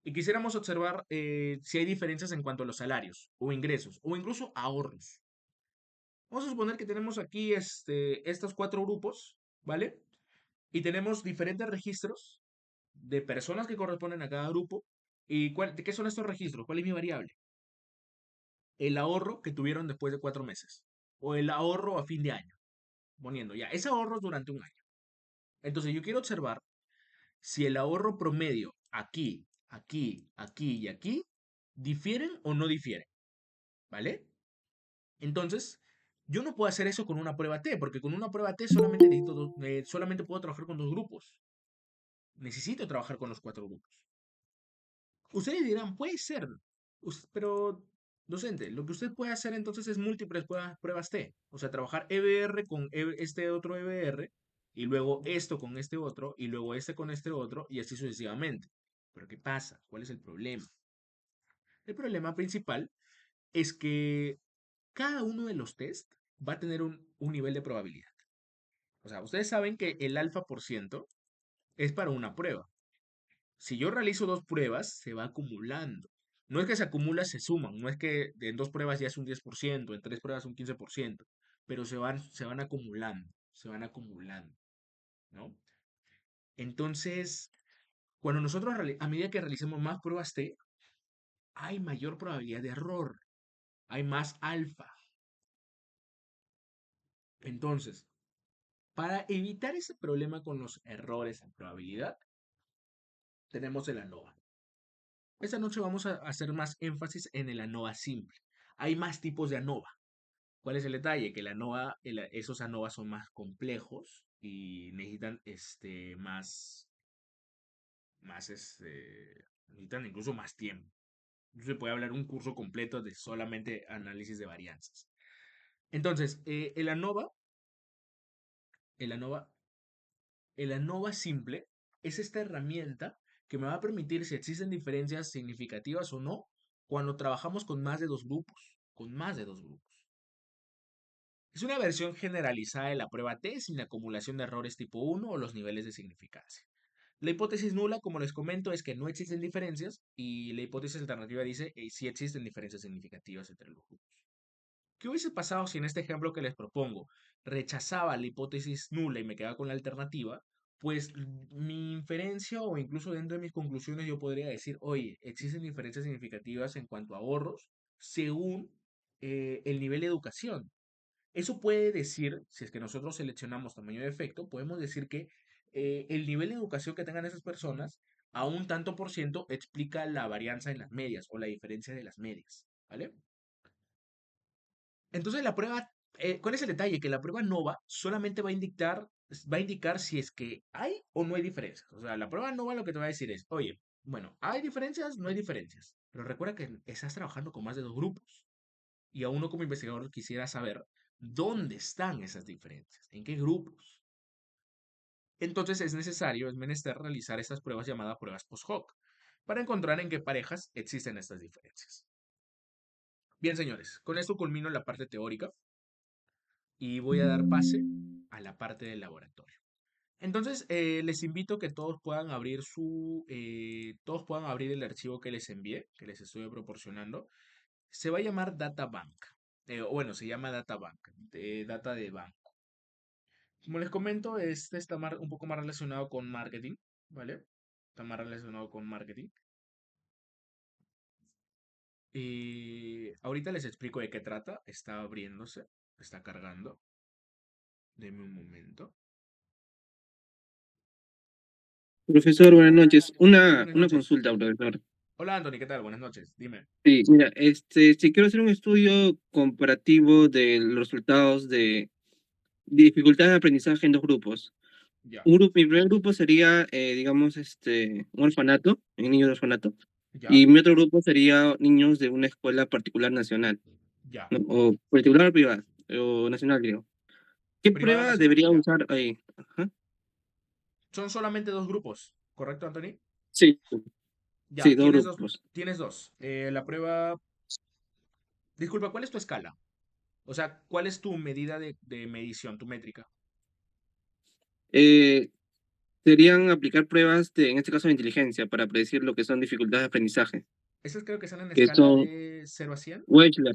Y quisiéramos observar si hay diferencias en cuanto a los salarios o ingresos o incluso ahorros. Vamos a suponer que tenemos aquí estos cuatro grupos, ¿vale? Y tenemos diferentes registros de personas que corresponden a cada grupo. ¿Y de qué son estos registros? ¿Cuál es mi variable? El ahorro que tuvieron después de 4 meses. O el ahorro a fin de año. Poniendo ya, ese ahorro durante un año. Entonces yo quiero observar si el ahorro promedio aquí, aquí, aquí y aquí difieren o no difieren. ¿Vale? Entonces, yo no puedo hacer eso con una prueba T, porque con una prueba T solamente puedo trabajar con dos grupos. Necesito trabajar con los cuatro grupos. Ustedes dirán, puede ser, pero, docente, lo que usted puede hacer entonces es múltiples pruebas T. O sea, trabajar EBR con este otro EBR, y luego esto con este otro, y luego este con este otro, y así sucesivamente. Pero ¿qué pasa? ¿Cuál es el problema? El problema principal es que cada uno de los test va a tener un nivel de probabilidad. O sea, ustedes saben que el alfa por ciento es para una prueba. Si yo realizo dos pruebas, se va acumulando. No es que se acumula, se suman. No es que en dos pruebas ya es un 10%, en tres pruebas un 15%, pero se van acumulando, se van acumulando, ¿no? Entonces, cuando nosotros, a medida que realicemos más pruebas T, hay mayor probabilidad de error, hay más alfa. Entonces, para evitar ese problema con los errores en probabilidad, tenemos el ANOVA. Esta noche vamos a hacer más énfasis en el ANOVA simple. Hay más tipos de ANOVA. ¿Cuál es el detalle? Que esos ANOVA son más complejos y necesitan necesitan incluso más tiempo. No se puede hablar un curso completo de solamente análisis de varianzas. Entonces, el ANOVA, el ANOVA simple es esta herramienta que me va a permitir si existen diferencias significativas o no cuando trabajamos con más de dos grupos. Con más de dos grupos. Es una versión generalizada de la prueba T sin acumulación de errores tipo 1 o los niveles de significancia. La hipótesis nula, como les comento, es que no existen diferencias y la hipótesis alternativa dice que sí existen diferencias significativas entre los grupos. ¿Qué hubiese pasado si en este ejemplo que les propongo rechazaba la hipótesis nula y me quedaba con la alternativa? Pues mi inferencia o incluso dentro de mis conclusiones yo podría decir, oye, existen diferencias significativas en cuanto a ahorros según el nivel de educación. Eso puede decir, si es que nosotros seleccionamos tamaño de efecto, podemos decir que el nivel de educación que tengan esas personas a un tanto por ciento explica la varianza en las medias o la diferencia de las medias, ¿vale? Entonces la prueba, ¿cuál es el detalle? Que la prueba NOVA solamente va a indicar si es que hay o no hay diferencias. O sea, la prueba NOVA lo que te va a decir es, oye, bueno, ¿hay diferencias? No hay diferencias. Pero recuerda que estás trabajando con más de dos grupos. Y a uno como investigador quisiera saber dónde están esas diferencias, en qué grupos. Entonces es menester realizar estas pruebas llamadas pruebas post-hoc para encontrar en qué parejas existen estas diferencias. Bien, señores, con esto culmino la parte teórica y voy a dar pase a la parte del laboratorio. Entonces, les invito a que todos puedan abrir el archivo que les envié, que les estoy proporcionando. Se va a llamar Databank. Bueno, se llama Databank, de data de banco. Como les comento, este está un poco más relacionado con marketing, ¿vale? Está más relacionado con marketing. Y ahorita les explico de qué trata. Está abriéndose, está cargando. Deme un momento. Profesor, buenas noches. Una, Buenas una noches. consulta, profesor. Hola Anthony, ¿qué tal? Buenas noches. Dime. Sí, mira, si quiero hacer un estudio comparativo de los resultados de dificultad de aprendizaje en dos grupos. Ya, Mi primer grupo sería, digamos, un orfanato, niños de orfanato, ya, y mi otro grupo sería niños de una escuela particular nacional, ya. ¿no? O particular o privada, o nacional, digo. ¿Qué Privada prueba nacional, debería ya. usar ahí? Ajá. Son solamente dos grupos, ¿correcto, Anthony? Sí, sí, Ya, dos tienes dos. grupos. Tienes dos. La prueba. Disculpa, ¿cuál es tu escala? O sea, ¿cuál es tu medida de medición, tu métrica? Eh, Serían aplicar pruebas en este caso de inteligencia, para predecir lo que son dificultades de aprendizaje, Esas creo que están en que escala son de 0 a 100. Wechsler.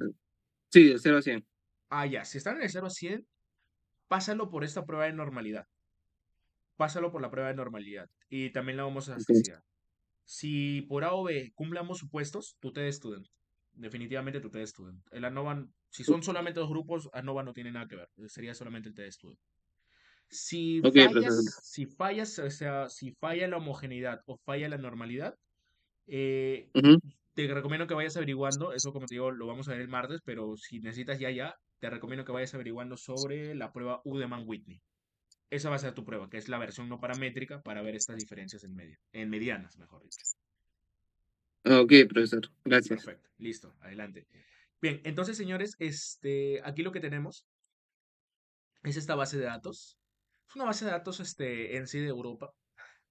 Sí, de 0 a 100. Ah, ya. Si están en el 0 a 100, pásalo por esta prueba de normalidad. Pásalo por la prueba de normalidad. Y también la vamos a Ok, asfixiar. Si por A o B cumplamos supuestos, tu TED Student. Definitivamente tu TED Student. El ANOVA, si son solamente dos grupos, ANOVA no tiene nada que ver. Sería solamente el TED Student. Si ok, fallas, profesor. si fallas, o sea, si falla la homogeneidad o falla la normalidad, eh, Ujú. te recomiendo que vayas averiguando, eso como te digo, lo vamos a ver el martes, pero si necesitas ya, te recomiendo que vayas averiguando sobre la prueba Udeman-Whitney. Esa va a ser tu prueba, que es la versión no paramétrica para ver estas diferencias en medianas, mejor dicho. Ok, ¿Ya? profesor. Gracias. Perfecto, listo, adelante. Bien, entonces, señores, aquí lo que tenemos es esta base de datos. Es una base de datos en sí de Europa.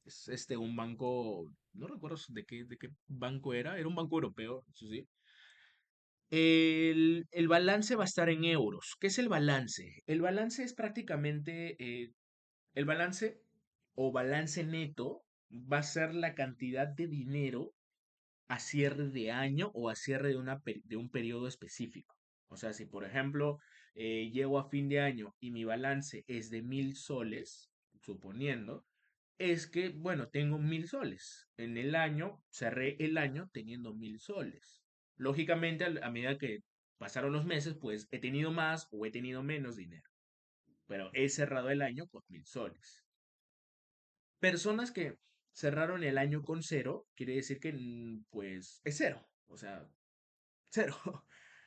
Es un banco, no recuerdo de qué banco era un banco europeo, eso sí. El balance va a estar en euros. ¿Qué es el balance? El balance es prácticamente, el balance o balance neto va a ser la cantidad de dinero a cierre de año o a cierre de, de un periodo específico. O sea, si por ejemplo llego a fin de año y mi balance es de 1000 soles, suponiendo, es que, bueno, tengo 1000 soles. En el año, cerré el año teniendo 1000 soles. Lógicamente, a medida que pasaron los meses, pues he tenido más o he tenido menos dinero. Pero he cerrado el año con 1000 soles. Personas que cerraron el año con cero, quiere decir que pues es cero. O sea, cero.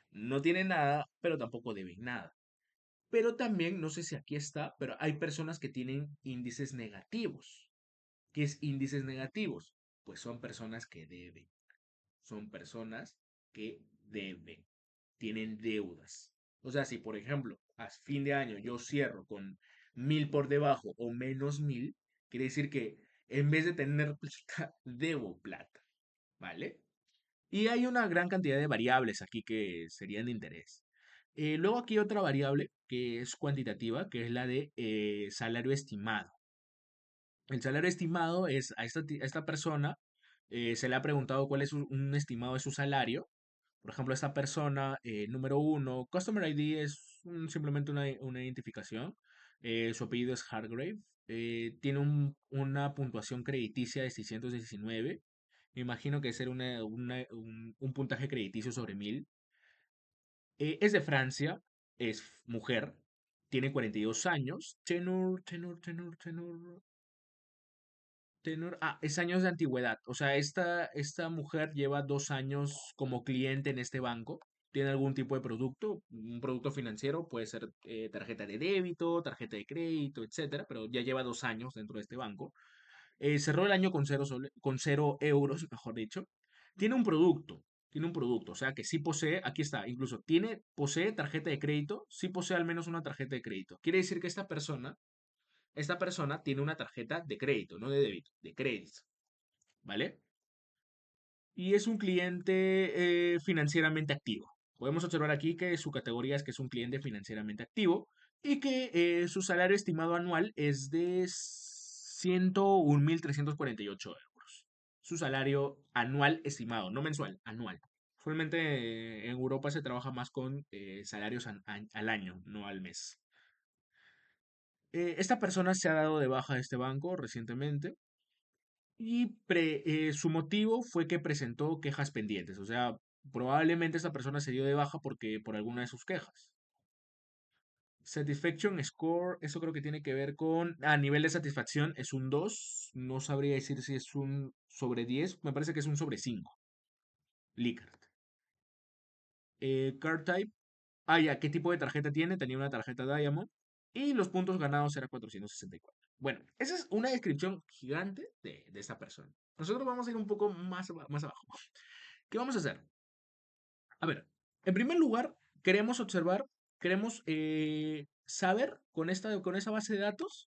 No tienen nada, pero tampoco deben nada. Pero también, no sé si aquí está, pero hay personas que tienen índices negativos. ¿Qué es índices negativos? Pues son personas que deben. Son personas que deben. Tienen deudas. O sea, si por ejemplo a fin de año yo cierro con 1000 por debajo o menos 1000, quiere decir que en vez de tener plata, debo plata. ¿Vale? Y hay una gran cantidad de variables aquí que serían de interés. Luego aquí hay otra variable que es cuantitativa, que es la de salario estimado. El salario estimado es a esta persona se le ha preguntado cuál es un estimado de su salario. Por ejemplo, esta persona, número uno, Customer ID es simplemente una identificación. Su apellido es Hargrave. Tiene una puntuación crediticia de 619. Me imagino que es ser un puntaje crediticio sobre 1000. Es de Francia, es mujer, tiene 42 años. Es años de antigüedad. O sea, esta mujer lleva 2 años como cliente en este banco. Tiene algún tipo de producto, un producto financiero, puede ser tarjeta de débito, tarjeta de crédito, etcétera, pero ya lleva 2 años dentro de este banco. Cerró el año con con 0 euros, mejor dicho. Tiene un producto, tiene un producto, o sea que sí posee, aquí está, incluso posee tarjeta de crédito, sí posee al menos una tarjeta de crédito. Quiere decir que esta persona tiene una tarjeta de crédito, no de débito, de crédito, ¿vale? Y es un cliente financieramente activo. Podemos observar aquí que su categoría es que es un cliente financieramente activo y que su salario estimado anual es de 101.348 euros. Su salario anual estimado, no mensual, anual. Usualmente en Europa se trabaja más con salarios al año, no al mes. Esta persona se ha dado de baja de este banco recientemente y su motivo fue que presentó quejas pendientes. O sea, probablemente esta persona se dio de baja porque por alguna de sus quejas. Satisfaction score, eso creo que tiene que ver con... A nivel de satisfacción es un 2. No sabría decir si es un sobre 10. Me parece que es un sobre 5. Likert. Card type. Ah, ya, ¿qué tipo de tarjeta tiene? Tenía una tarjeta Diamond. Y los puntos ganados era 464. Bueno, esa es una descripción gigante de esta persona. Nosotros vamos a ir un poco más abajo. ¿Qué vamos a hacer? A ver, en primer lugar, queremos observar, queremos saber con esa base de datos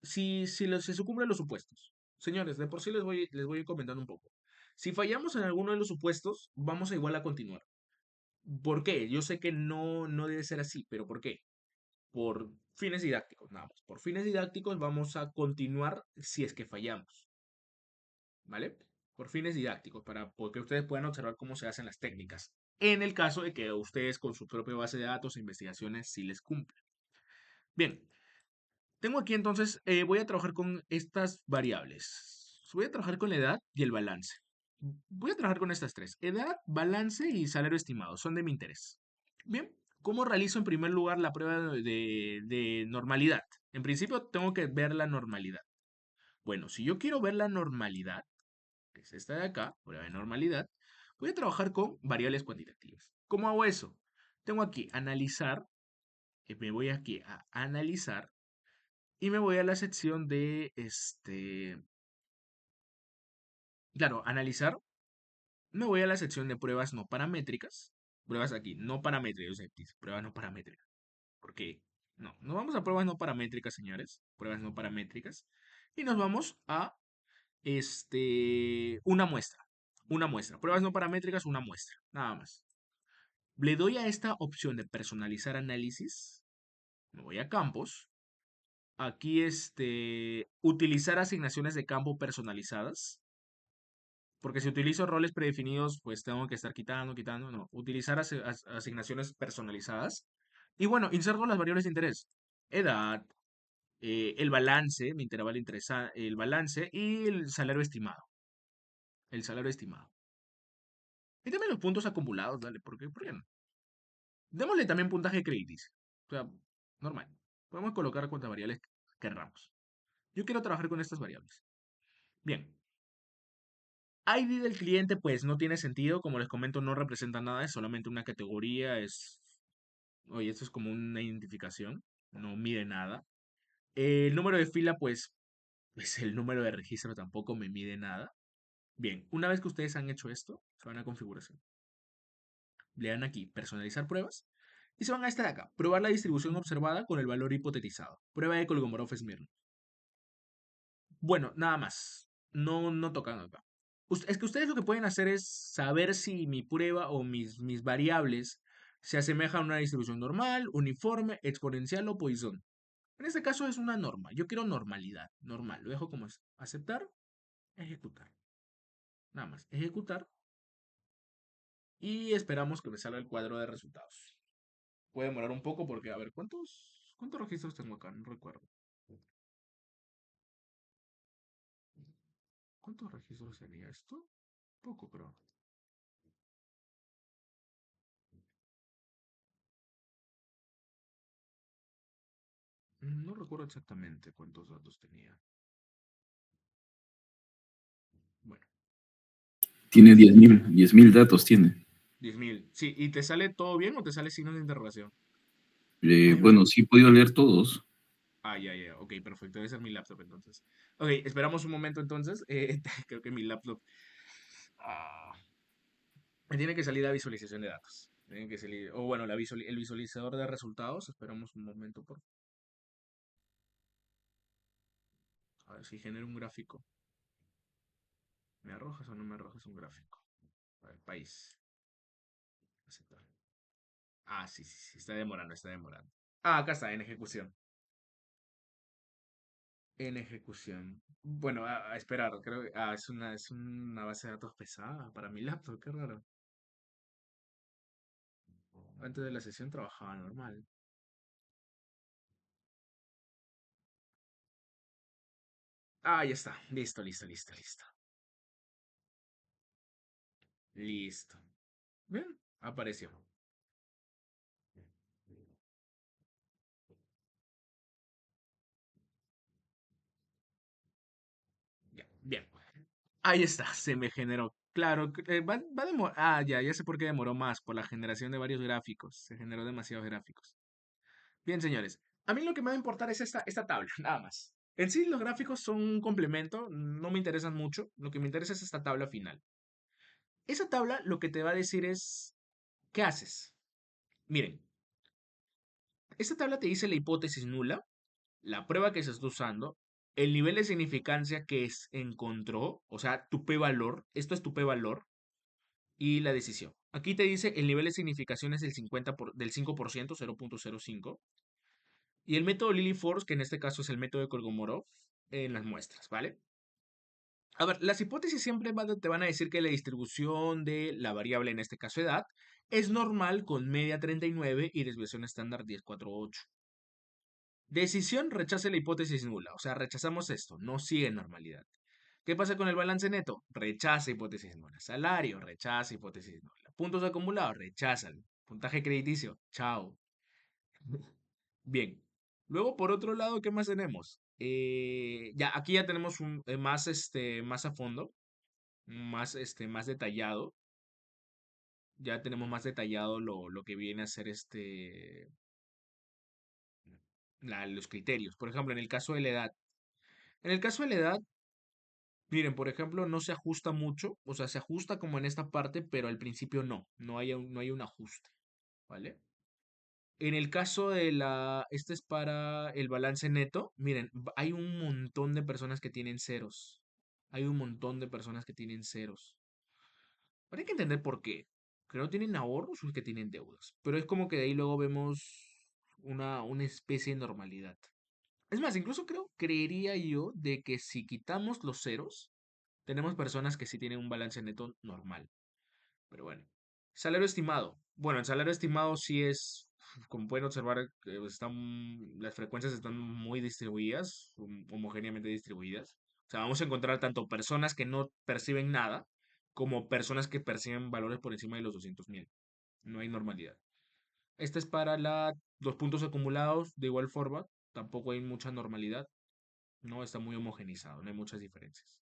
si se cumplen los supuestos. Señores, de por sí les voy a ir comentando un poco. Si fallamos en alguno de los supuestos, vamos a igual a continuar. ¿Por qué? Yo sé que no debe ser así, pero ¿por qué? Por fines didácticos, nada más. Por fines didácticos vamos a continuar si es que fallamos, ¿vale? Por fines didácticos, para que ustedes puedan observar cómo se hacen las técnicas. En el caso de que ustedes con su propia base de datos e investigaciones sí les cumplen. Bien, tengo aquí entonces, voy a trabajar con estas variables. Voy a trabajar con la edad y el balance. Voy a trabajar con estas tres. Edad, balance y salario estimado. Son de mi interés. Bien, ¿cómo realizo en primer lugar la prueba de normalidad? En principio tengo que ver la normalidad. Bueno, si yo quiero ver la normalidad, que es esta de acá, prueba de normalidad, voy a trabajar con variables cuantitativas. ¿Cómo hago eso? Tengo aquí analizar, me voy aquí a analizar y me voy a la sección de, claro, analizar, me voy a la sección de pruebas no paramétricas, pruebas aquí, no paramétricas, o sea, dice pruebas no paramétricas, porque no vamos a pruebas no paramétricas, señores, pruebas no paramétricas, y nos vamos a, una muestra, pruebas no paramétricas, una muestra, nada más. Le doy a esta opción de personalizar análisis, me voy a campos, aquí utilizar asignaciones de campo personalizadas, porque si utilizo roles predefinidos, pues tengo que estar quitando, no, utilizar asignaciones personalizadas. Y bueno, inserto las variables de interés, edad, el balance, mi intervalo el balance y el salario estimado. Y también los puntos acumulados, dale, ¿por qué no? Démosle también puntaje crediticio. O sea, normal. Podemos colocar cuantas variables querramos. Yo quiero trabajar con estas variables. Bien. ID del cliente, pues no tiene sentido. Como les comento, no representa nada. Es solamente una categoría. Oye, esto es como una identificación. No mide nada. El número de fila, pues el número de registro tampoco me mide nada. Bien, una vez que ustedes han hecho esto, se van a configuración. Le dan aquí, personalizar pruebas. Y se van a esta de acá, probar la distribución observada con el valor hipotetizado. Prueba de Kolmogorov-Smirnov. Bueno, nada más. No, no tocan acá. Es que ustedes lo que pueden hacer es saber si mi prueba o mis variables se asemejan a una distribución normal, uniforme, exponencial o Poisson. En este caso es una norma. Yo quiero normalidad, normal. Lo dejo como es. Aceptar, ejecutar. Nada más. Ejecutar y esperamos que me salga el cuadro de resultados. Puede demorar un poco porque, a ver, ¿cuántos registros tengo acá? No recuerdo. ¿Cuántos registros sería esto? Poco, creo. No recuerdo exactamente cuántos datos tenía. Bueno, Tiene 10.000 datos tiene. 10.000. Sí, ¿y te sale todo bien o te sale signos de interrogación? Bueno, sí he podido leer todos. Ya. Ok, perfecto. Debe ser mi laptop entonces. Ok, esperamos un momento entonces. Creo que mi laptop. ah, Me tiene que salir la visualización de datos. Tiene que salir. O bueno, el visualizador de resultados. Esperamos un momento, por a ver si genera un gráfico. ¿Me arrojas o no me arrojas un gráfico? A ver, país. Aceptar. Sí, está demorando, está demorando. Acá está, en ejecución. En ejecución. Bueno, a esperar, creo que es una base de datos pesada para mi laptop, qué raro. Antes de la sesión trabajaba normal. Ya está. Listo. Listo. Bien, apareció. Ya, bien. Ahí está, se me generó. Claro, va a demorar. Ya sé por qué demoró más, por la generación de varios gráficos. Se generó demasiados gráficos. Bien, señores. A mí lo que me va a importar es esta tabla, nada más. En sí, los gráficos son un complemento, no me interesan mucho. Lo que me interesa es esta tabla final. Esa tabla lo que te va a decir es, ¿qué haces? Miren, esta tabla te dice la hipótesis nula, la prueba que se está usando, el nivel de significancia que encontró, o sea, tu p-valor, esto es tu p-valor, y la decisión. Aquí te dice el nivel de significación es del 5%, 0.05, y el método Lilly-Force, que en este caso es el método de Kolmogorov, en las muestras, ¿vale? A ver, las hipótesis siempre te van a decir que la distribución de la variable, en este caso edad, es normal con media 39 y desviación estándar 10,48. Decisión, rechace la hipótesis nula, o sea, rechazamos esto, no sigue normalidad. ¿Qué pasa con el balance neto? Rechaza hipótesis nula. Salario, rechaza hipótesis nula. Puntos acumulados, recházalo. Puntaje crediticio, chao. Bien. Luego, por otro lado, ¿qué más tenemos? Ya, aquí ya tenemos más a fondo, más detallado. Ya tenemos más detallado lo que viene a ser los criterios. Por ejemplo, en el caso de la edad. En el caso de la edad, miren, por ejemplo, no se ajusta mucho, o sea, se ajusta como en esta parte, pero al principio no hay un ajuste, ¿vale? En el caso este es para el balance neto, miren, hay un montón de personas que tienen ceros, hay un montón de personas que tienen ceros. Pero hay que entender por qué. que no tienen ahorros o que tienen deudas. Pero es como que de ahí luego vemos una especie de normalidad. Es más, incluso creería yo de que si quitamos los ceros, tenemos personas que sí tienen un balance neto normal. Pero bueno. Salario estimado. Bueno, el salario estimado sí es, como pueden observar, las frecuencias están muy distribuidas, homogéneamente distribuidas. O sea, vamos a encontrar tanto personas que no perciben nada, como personas que perciben valores por encima de los 200.000. No hay normalidad. Esta es para los puntos acumulados, de igual forma, tampoco hay mucha normalidad. No está muy homogenizado, no hay muchas diferencias.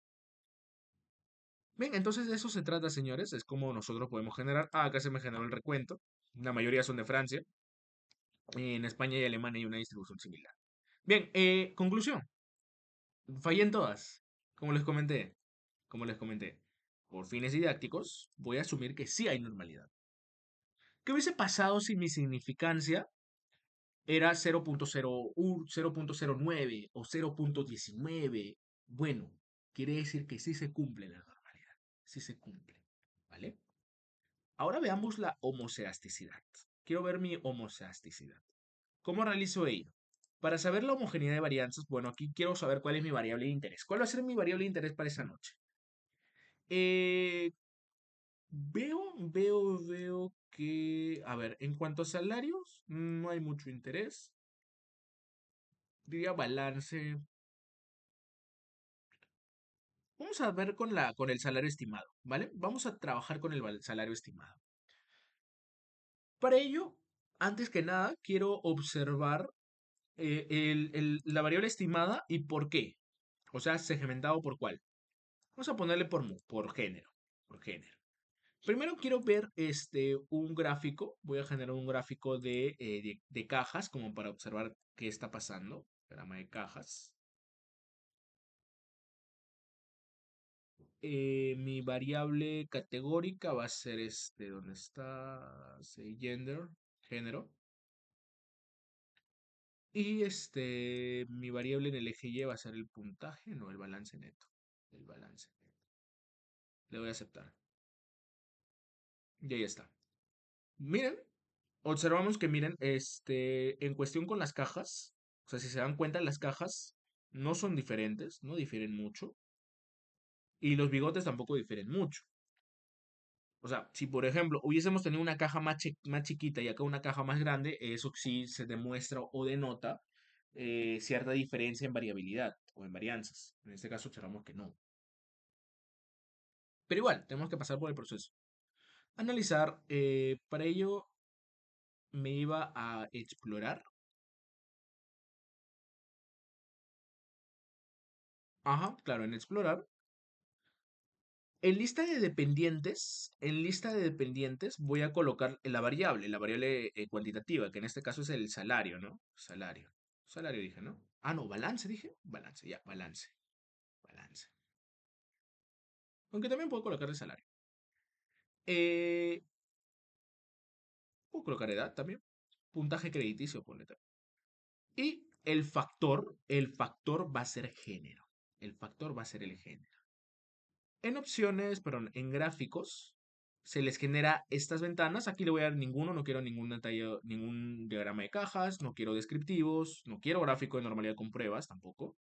Bien, entonces de eso se trata, señores. Es como nosotros podemos generar. Ah, acá se me generó el recuento. La mayoría son de Francia. En España y Alemania hay una distribución similar. Bien, conclusión. Fallé en todas. Como les comenté. Como les comenté. Por fines didácticos, voy a asumir que sí hay normalidad. ¿Qué hubiese pasado si mi significancia era 0.01, 0.09 o 0.19? Bueno, quiere decir que sí se cumple la normalidad. Sí se cumple. ¿Vale? Ahora veamos la homoceasticidad. Quiero ver mi homoceasticidad. ¿Cómo realizo ello? Para saber la homogeneidad de varianzas, bueno, aquí quiero saber cuál es mi variable de interés. ¿Cuál va a ser mi variable de interés para esa noche? Eh, veo que, a ver, en cuanto a salarios, no hay mucho interés. Diría balance. Vamos a ver con el salario estimado, ¿vale? Vamos a trabajar con el salario estimado. Para ello, antes que nada, quiero observar la variable estimada y por qué. O sea, segmentado por cuál. Vamos a ponerle por género. Por género. Primero quiero ver un gráfico. Voy a generar un gráfico de cajas como para observar qué está pasando. Diagrama de cajas. Mi variable categórica va a ser ¿dónde está? Gender, género. Y mi variable en el eje Y va a ser el puntaje, no el balance neto. El balance neto. Le voy a aceptar. Y ahí está. Miren, observamos que miren, en cuestión con las cajas, o sea, si se dan cuenta, las cajas no son diferentes, no difieren mucho. Y los bigotes tampoco difieren mucho. O sea, si por ejemplo hubiésemos tenido una caja más chiquita y acá una caja más grande, eso sí se demuestra o denota cierta diferencia en variabilidad o en varianzas. En este caso observamos que no. Pero igual, tenemos que pasar por el proceso. Analizar, para ello me iba a explorar. Ajá, claro, en explorar. En lista de dependientes voy a colocar la variable cuantitativa, que en este caso es el salario, ¿no? Salario. Salario dije, ¿no? Ah, no, balance dije. Balance, ya, balance. Balance. Aunque también puedo colocar el salario. Eh, puedo colocar edad también. Puntaje crediticio, ponle también. Y el factor va a ser género. El factor va a ser el género. En opciones, perdón, en gráficos, se les genera estas ventanas. Aquí le voy a dar ninguno, no quiero ningún detalle, ningún diagrama de cajas, no quiero descriptivos, no quiero gráfico de normalidad con pruebas tampoco.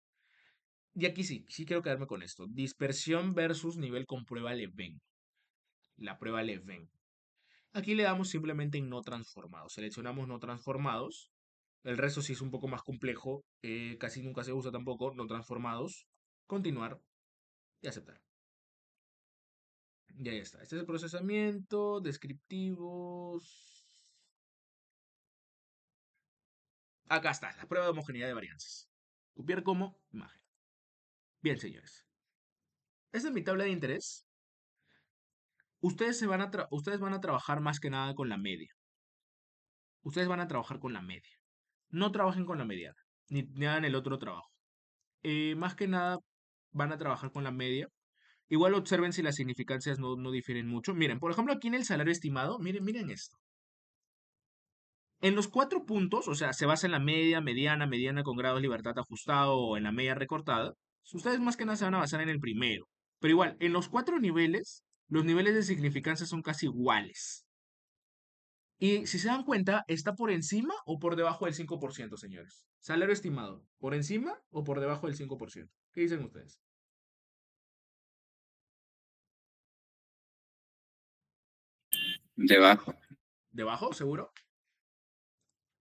Y aquí sí quiero quedarme con esto. Dispersión versus nivel con prueba Leven. La prueba Leven. Aquí le damos simplemente en no transformados. Seleccionamos no transformados. El resto sí es un poco más complejo. Casi nunca se usa tampoco. No transformados. Continuar y aceptar. Y ahí está. Este es el procesamiento, descriptivos. Acá está, la prueba de homogeneidad de varianzas. Copiar como imagen. Bien, señores. Esta es mi tabla de interés. Ustedes van a trabajar más que nada con la media. Ustedes van a trabajar con la media. No trabajen con la mediana, ni hagan el otro trabajo. Más que nada van a trabajar con la media. Igual observen si las significancias no difieren mucho. Miren, por ejemplo, aquí en el salario estimado, miren esto. En los 4 puntos, o sea, se basa en la media, mediana con grados de libertad ajustado o en la media recortada. Ustedes más que nada se van a basar en el primero. Pero igual, en los 4 niveles, los niveles de significancia son casi iguales. Y si se dan cuenta, ¿está por encima o por debajo del 5%, señores? Salario estimado, ¿por encima o por debajo del 5%? ¿Qué dicen ustedes? Debajo. ¿Debajo, seguro?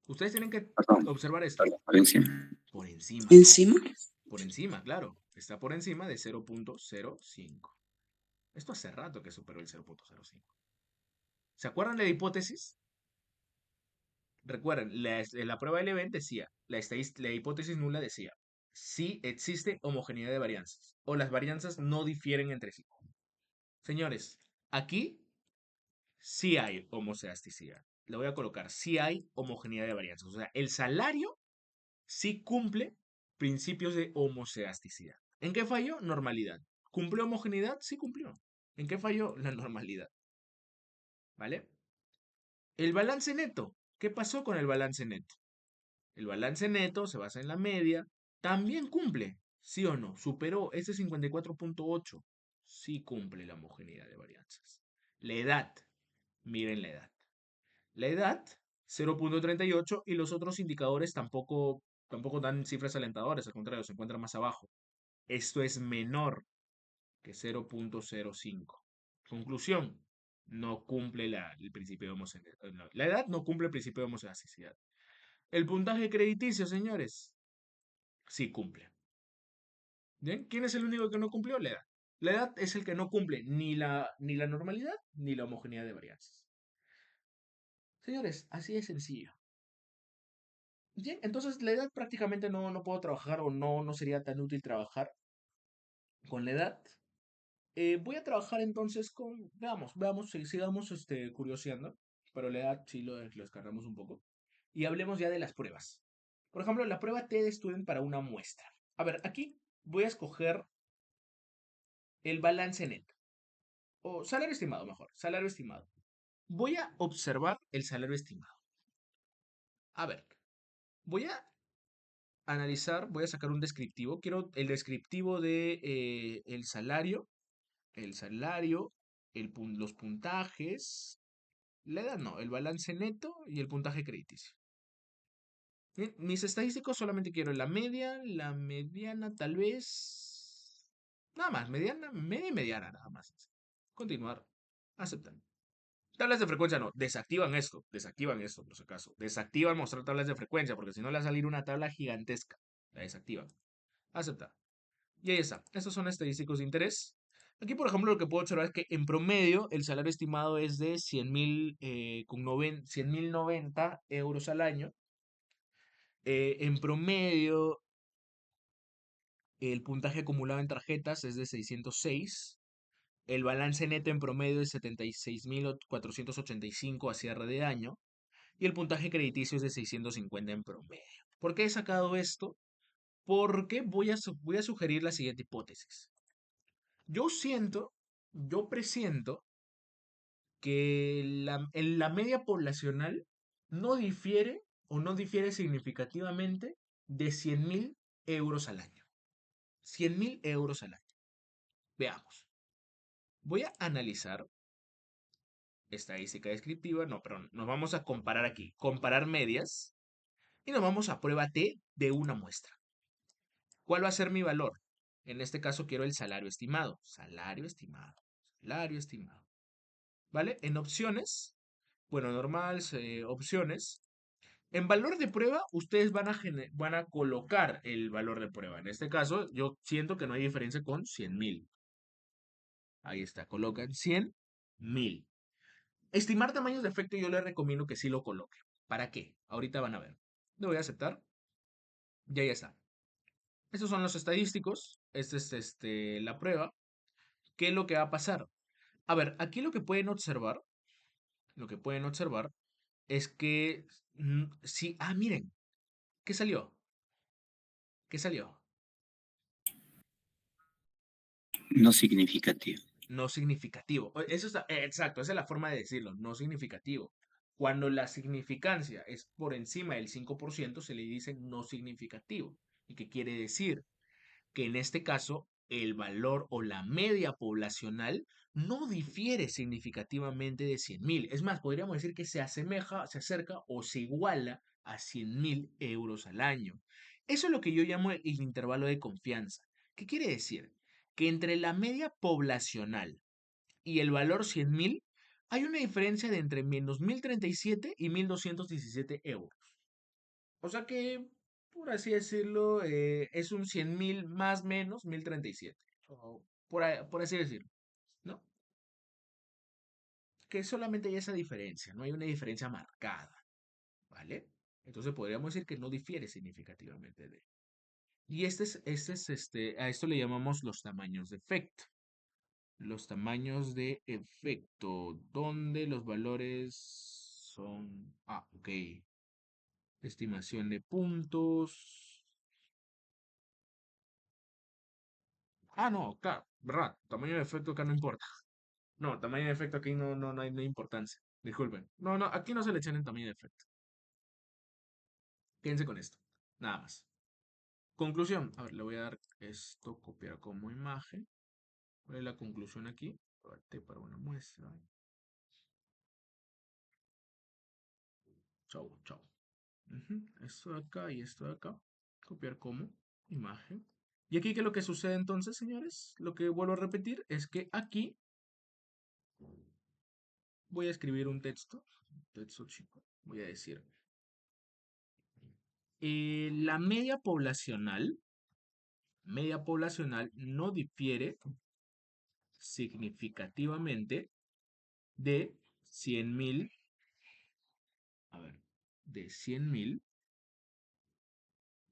Ustedes tienen que Perdón, observar esto. perdón, por encima. Por encima. ¿Encima? Por encima, claro. Está por encima de 0.05. Esto hace rato que superó el 0.05. ¿Se acuerdan de la hipótesis? Recuerden, la prueba del event decía, la hipótesis nula decía, si existe homogeneidad de varianzas o las varianzas no difieren entre sí. Señores, aquí sí hay homoceasticidad. Le voy a colocar, sí hay homogeneidad de varianzas. O sea, el salario sí cumple principios de homoceasticidad. ¿En qué falló? Normalidad. ¿Cumplió homogeneidad? Sí cumplió. ¿En qué falló? La normalidad. ¿Vale? El balance neto. ¿Qué pasó con el balance neto? El balance neto se basa en la media. También cumple, ¿sí o no? Superó ese 54.8. Sí cumple la homogeneidad de varianzas. La edad. Miren la edad. La edad, 0.38 y los otros indicadores tampoco dan cifras alentadoras, al contrario, se encuentran más abajo. Esto es menor que 0.05. Conclusión, no cumple el principio de homogeneidad. No, la edad no cumple el principio de homogeneidad. El puntaje crediticio, señores, sí cumple. ¿Bien? ¿Quién es el único que no cumplió? La edad. La edad es el que no cumple ni la normalidad ni la homogeneidad de varianzas. Señores, así de sencillo. Bien, entonces la edad prácticamente no puedo trabajar o no sería tan útil trabajar con la edad. Voy a trabajar entonces con, veamos, sigamos curioseando, pero la edad sí lo descargamos un poco. Y hablemos ya de las pruebas. Por ejemplo, la prueba TED Student para una muestra. A ver, aquí voy a escoger el balance neto. O salario estimado, mejor. Salario estimado. Voy a observar el salario estimado. A ver, voy a analizar, voy a sacar un descriptivo. Quiero el descriptivo de el salario, los puntajes, la edad no, el balance neto y el puntaje crediticio. Bien, mis estadísticos solamente quiero la media, la mediana tal vez. Nada más, media y mediana nada más. Continuar. Aceptar. Tablas de frecuencia no, desactivan esto, por si acaso. Desactivan mostrar tablas de frecuencia, porque si no le va a salir una tabla gigantesca. La desactivan. Aceptar. Y ahí está. Estos son estadísticos de interés. Aquí, por ejemplo, lo que puedo observar es que en promedio el salario estimado es de 100.000 con 100.090 euros al año. En promedio, el puntaje acumulado en tarjetas es de 606. El balance neto en promedio es 76.485 a cierre de año. Y el puntaje crediticio es de 650 en promedio. ¿Por qué he sacado esto? Porque voy a sugerir la siguiente hipótesis. Yo presiento que la media poblacional no difiere o no difiere significativamente de 100.000 euros al año. 100.000 euros al año. Veamos. Voy a analizar estadística descriptiva. No, perdón. Nos vamos a comparar aquí. Comparar medias. Y nos vamos a prueba T de una muestra. ¿Cuál va a ser mi valor? En este caso quiero el salario estimado. Salario estimado. Salario estimado. ¿Vale? En opciones. Bueno, normal, opciones. En valor de prueba, ustedes van a colocar el valor de prueba. En este caso, yo siento que no hay diferencia con 100.000. Ahí está, colocan 100.000. Estimar tamaños de efecto yo les recomiendo que sí lo coloquen. ¿Para qué? Ahorita van a ver. Le voy a aceptar. Y ahí está. Estos son los estadísticos. Esta es la prueba. ¿Qué es lo que va a pasar? A ver, aquí lo que pueden observar es que si, miren, ¿qué salió? ¿Qué salió? No significativo. No significativo. Eso está, exacto, esa es la forma de decirlo, no significativo. Cuando la significancia es por encima del 5%, se le dice no significativo. ¿Y qué quiere decir? Que en este caso el valor o la media poblacional no difiere significativamente de 100.000. Es más, podríamos decir que se asemeja, se acerca o se iguala a 100.000 euros al año. Eso es lo que yo llamo el intervalo de confianza. ¿Qué quiere decir? Que entre la media poblacional y el valor 100.000 hay una diferencia de entre menos 1.037 y 1.217 euros. O sea que, por así decirlo, es un 100.000 más menos 1.037. O por así decirlo, ¿no? Que solamente hay esa diferencia, no hay una diferencia marcada, ¿vale? Entonces podríamos decir que no difiere significativamente de. Y a esto le llamamos los tamaños de efecto. Los tamaños de efecto, donde los valores son, ok, estimación de puntos. No, claro, verdad, tamaño de efecto acá no importa. No, tamaño de efecto aquí no hay importancia. Disculpen. No, aquí no seleccionen tamaño de efecto. Quédense con esto. Nada más. Conclusión. A ver, le voy a dar esto, copiar como imagen. ¿Cuál es la conclusión aquí? Parte para una muestra. Chau, chau. Esto de acá y esto de acá. Copiar como imagen. Y aquí, ¿qué es lo que sucede entonces, señores? Lo que vuelvo a repetir es que aquí voy a escribir un texto. Texto chico. Voy a decir. La media poblacional no difiere significativamente de 100.000, a ver, de 100.000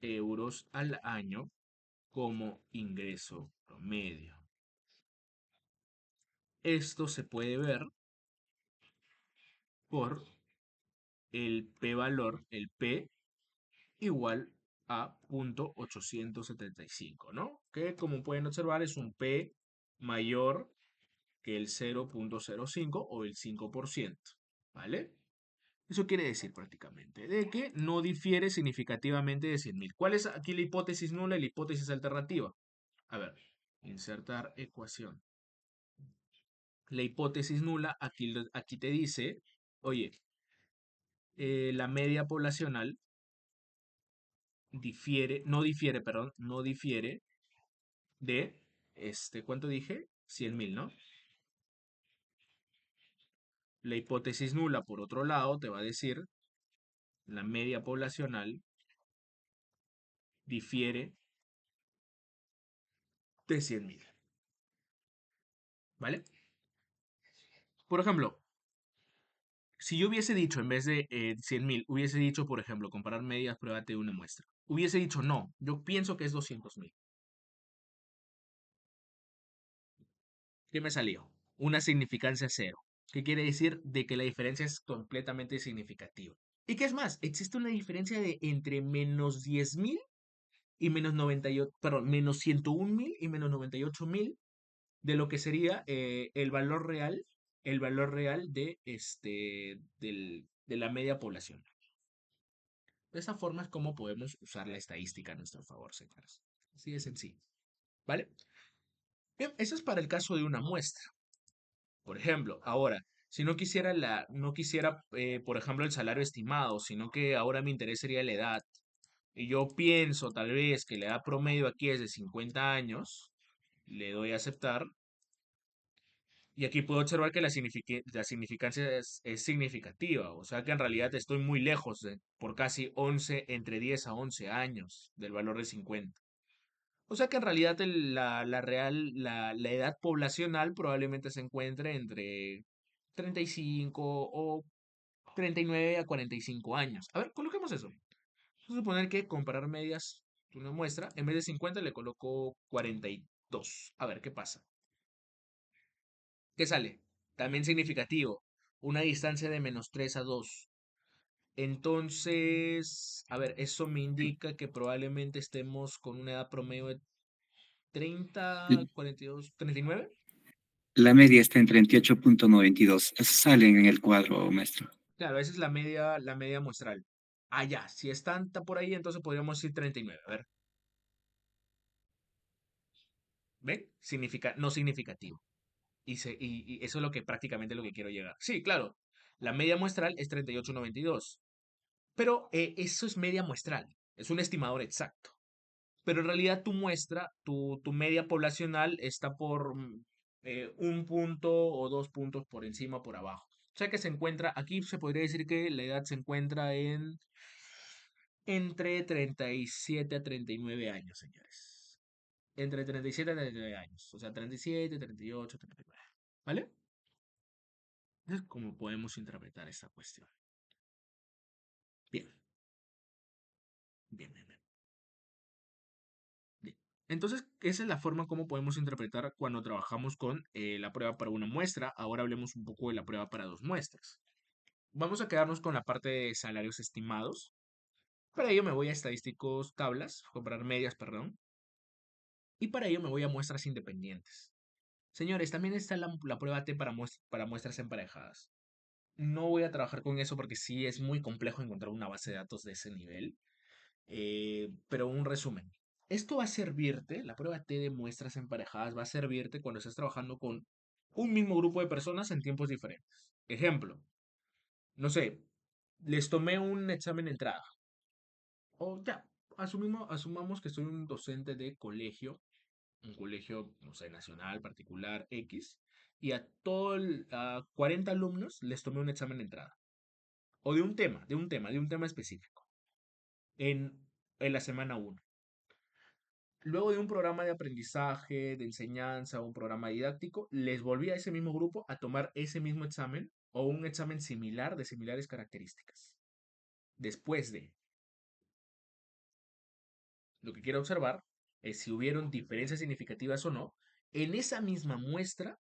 euros al año como ingreso promedio. Esto se puede ver por el p-valor, el p igual a 0.875, ¿no? Que como pueden observar es un p mayor que el 0.05 o el 5%, ¿vale? Eso quiere decir prácticamente de que no difiere significativamente de 100.000. ¿Cuál es aquí la hipótesis nula y la hipótesis alternativa? A ver, insertar ecuación. La hipótesis nula aquí te dice, oye, la media poblacional no difiere de, ¿cuánto dije? 100.000, ¿no? La hipótesis nula, por otro lado, te va a decir, la media poblacional difiere de 100.000, ¿vale? Por ejemplo, si yo hubiese dicho en vez de 100.000, hubiese dicho, por ejemplo, comparar medias, pruébate de una muestra. Hubiese dicho no, yo pienso que es 200.000. ¿Qué me salió? Una significancia cero. ¿Qué quiere decir? De que la diferencia es completamente significativa. ¿Y qué es más? Existe una diferencia de entre menos 10.000 y menos 98, perdón, menos 101.000 y menos 98.000 de lo que sería el valor real de la media población. De esa forma es como podemos usar la estadística a nuestro favor, señores. Así de sencillo. ¿Vale? Bien, eso es para el caso de una muestra. Por ejemplo, ahora, si no quisiera, por ejemplo, el salario estimado, sino que ahora me interesaría la edad, y yo pienso tal vez que la edad promedio aquí es de 50 años, le doy a aceptar, y aquí puedo observar que la significancia es significativa, o sea que en realidad estoy muy lejos, por casi 11, entre 10 a 11 años del valor de 50. O sea que en realidad la edad poblacional probablemente se encuentre entre 35 o 39 a 45 años. A ver, coloquemos eso. Vamos a suponer que comparar medias de una muestra, en vez de 50 le coloco 42. A ver, ¿qué pasa? ¿Qué sale? También significativo. Una distancia de menos 3 a 2. Entonces, a ver, eso me indica que probablemente estemos con una edad promedio de 30, 42, 39. La media está en 38.92. Eso sale en el cuadro, maestro. Claro, esa es la media muestral. Ya, si está por ahí, entonces podríamos decir 39. A ver. ¿Ven? No significativo. Y eso es lo que prácticamente lo que quiero llegar. Sí, claro, la media muestral es 38,92. Pero eso es media muestral. Es un estimador exacto. Pero en realidad tu muestra, tu media poblacional está por un punto o 2 puntos por encima o por abajo. O sea que se encuentra, aquí se podría decir que la edad se encuentra entre 37 a 39 años, señores. Entre 37 a 39 años. O sea, 37, 38, 39. ¿Vale? Es como podemos interpretar esta cuestión. Bien, bien, bien, bien. Bien. Entonces, esa es la forma como podemos interpretar cuando trabajamos con la prueba para una muestra. Ahora hablemos un poco de la prueba para dos muestras. Vamos a quedarnos con la parte de salarios estimados. Para ello me voy a estadísticos, tablas, comprar medias, perdón. Y para ello me voy a muestras independientes. Señores, también está la prueba T para muestras emparejadas. No voy a trabajar con eso porque sí es muy complejo encontrar una base de datos de ese nivel. Pero un resumen. Esto va a servirte, la prueba T de muestras emparejadas va a servirte cuando estés trabajando con un mismo grupo de personas en tiempos diferentes. Ejemplo, no sé, les tomé un examen de entrada. O ya, asumamos que soy un docente de colegio, un colegio, no sé, nacional, particular, X, y a 40 alumnos les tomé un examen de entrada. O de un tema específico, en, en la semana uno. Luego de un programa de aprendizaje, de enseñanza, un programa didáctico, les volví a ese mismo grupo a tomar ese mismo examen o un examen similar de similares características. Después de lo que quiero observar es si hubieron diferencias significativas o no en esa misma muestra,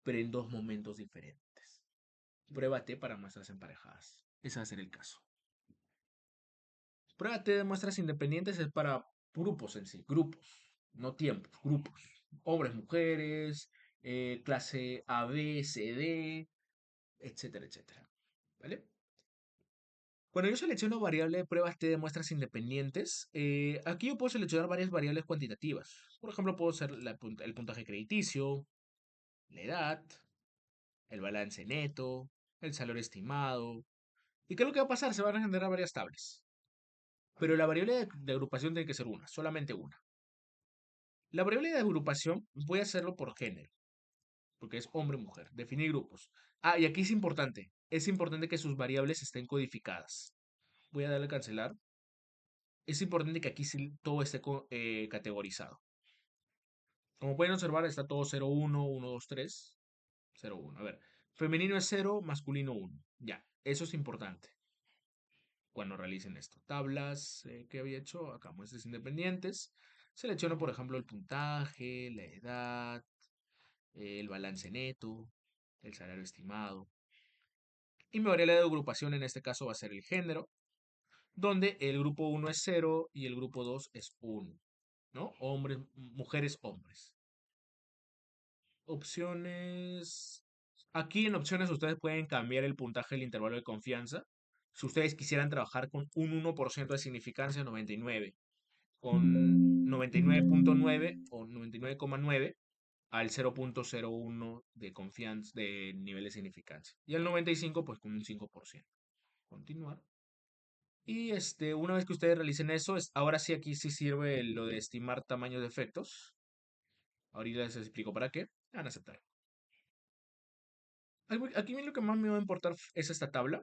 pero en dos momentos diferentes. Pruébate para muestras emparejadas. Ese va a ser el caso. Pruébate de muestras independientes es para grupos en sí, grupos, no tiempos, grupos. Hombres, mujeres, clase A, B, C, D, etcétera, etcétera. ¿Vale? Cuando yo selecciono variable de pruebas T de muestras independientes, aquí yo puedo seleccionar varias variables cuantitativas. Por ejemplo, puedo ser el puntaje crediticio, la edad, el balance neto, el salario estimado. ¿Y qué es lo que va a pasar? Se van a generar varias tablas. Pero la variable de agrupación tiene que ser una, solamente una. La variable de agrupación voy a hacerlo por género, porque es hombre o mujer. Definir grupos. Ah, y aquí es importante que sus variables estén codificadas. Voy a darle a cancelar. Es importante que aquí sí todo esté categorizado. Como pueden observar, está todo 0, 1, 1, 2, 3, 0, 1. A ver, femenino es 0, masculino 1. Ya, eso es importante cuando realicen esto. Tablas que había hecho acá, muestras independientes. Selecciono, por ejemplo, el puntaje, la edad, el balance neto, el salario estimado. Y mi variable de agrupación en este caso va a ser el género, donde el grupo 1 es 0 y el grupo 2 es 1, ¿no? Hombres, mujeres, hombres. Opciones. Aquí en opciones ustedes pueden cambiar el puntaje del intervalo de confianza. Si ustedes quisieran trabajar con un 1% de significancia, 99, con 99,9 o 99,9 al 0,01 de confianza, de nivel de significancia. Y al 95, pues con un 5%. Continuar. Y una vez que ustedes realicen eso, ahora sí aquí sí sirve lo de estimar tamaños de efectos. Ahorita les explico para qué. Van a aceptar. Aquí lo que más me va a importar es esta tabla.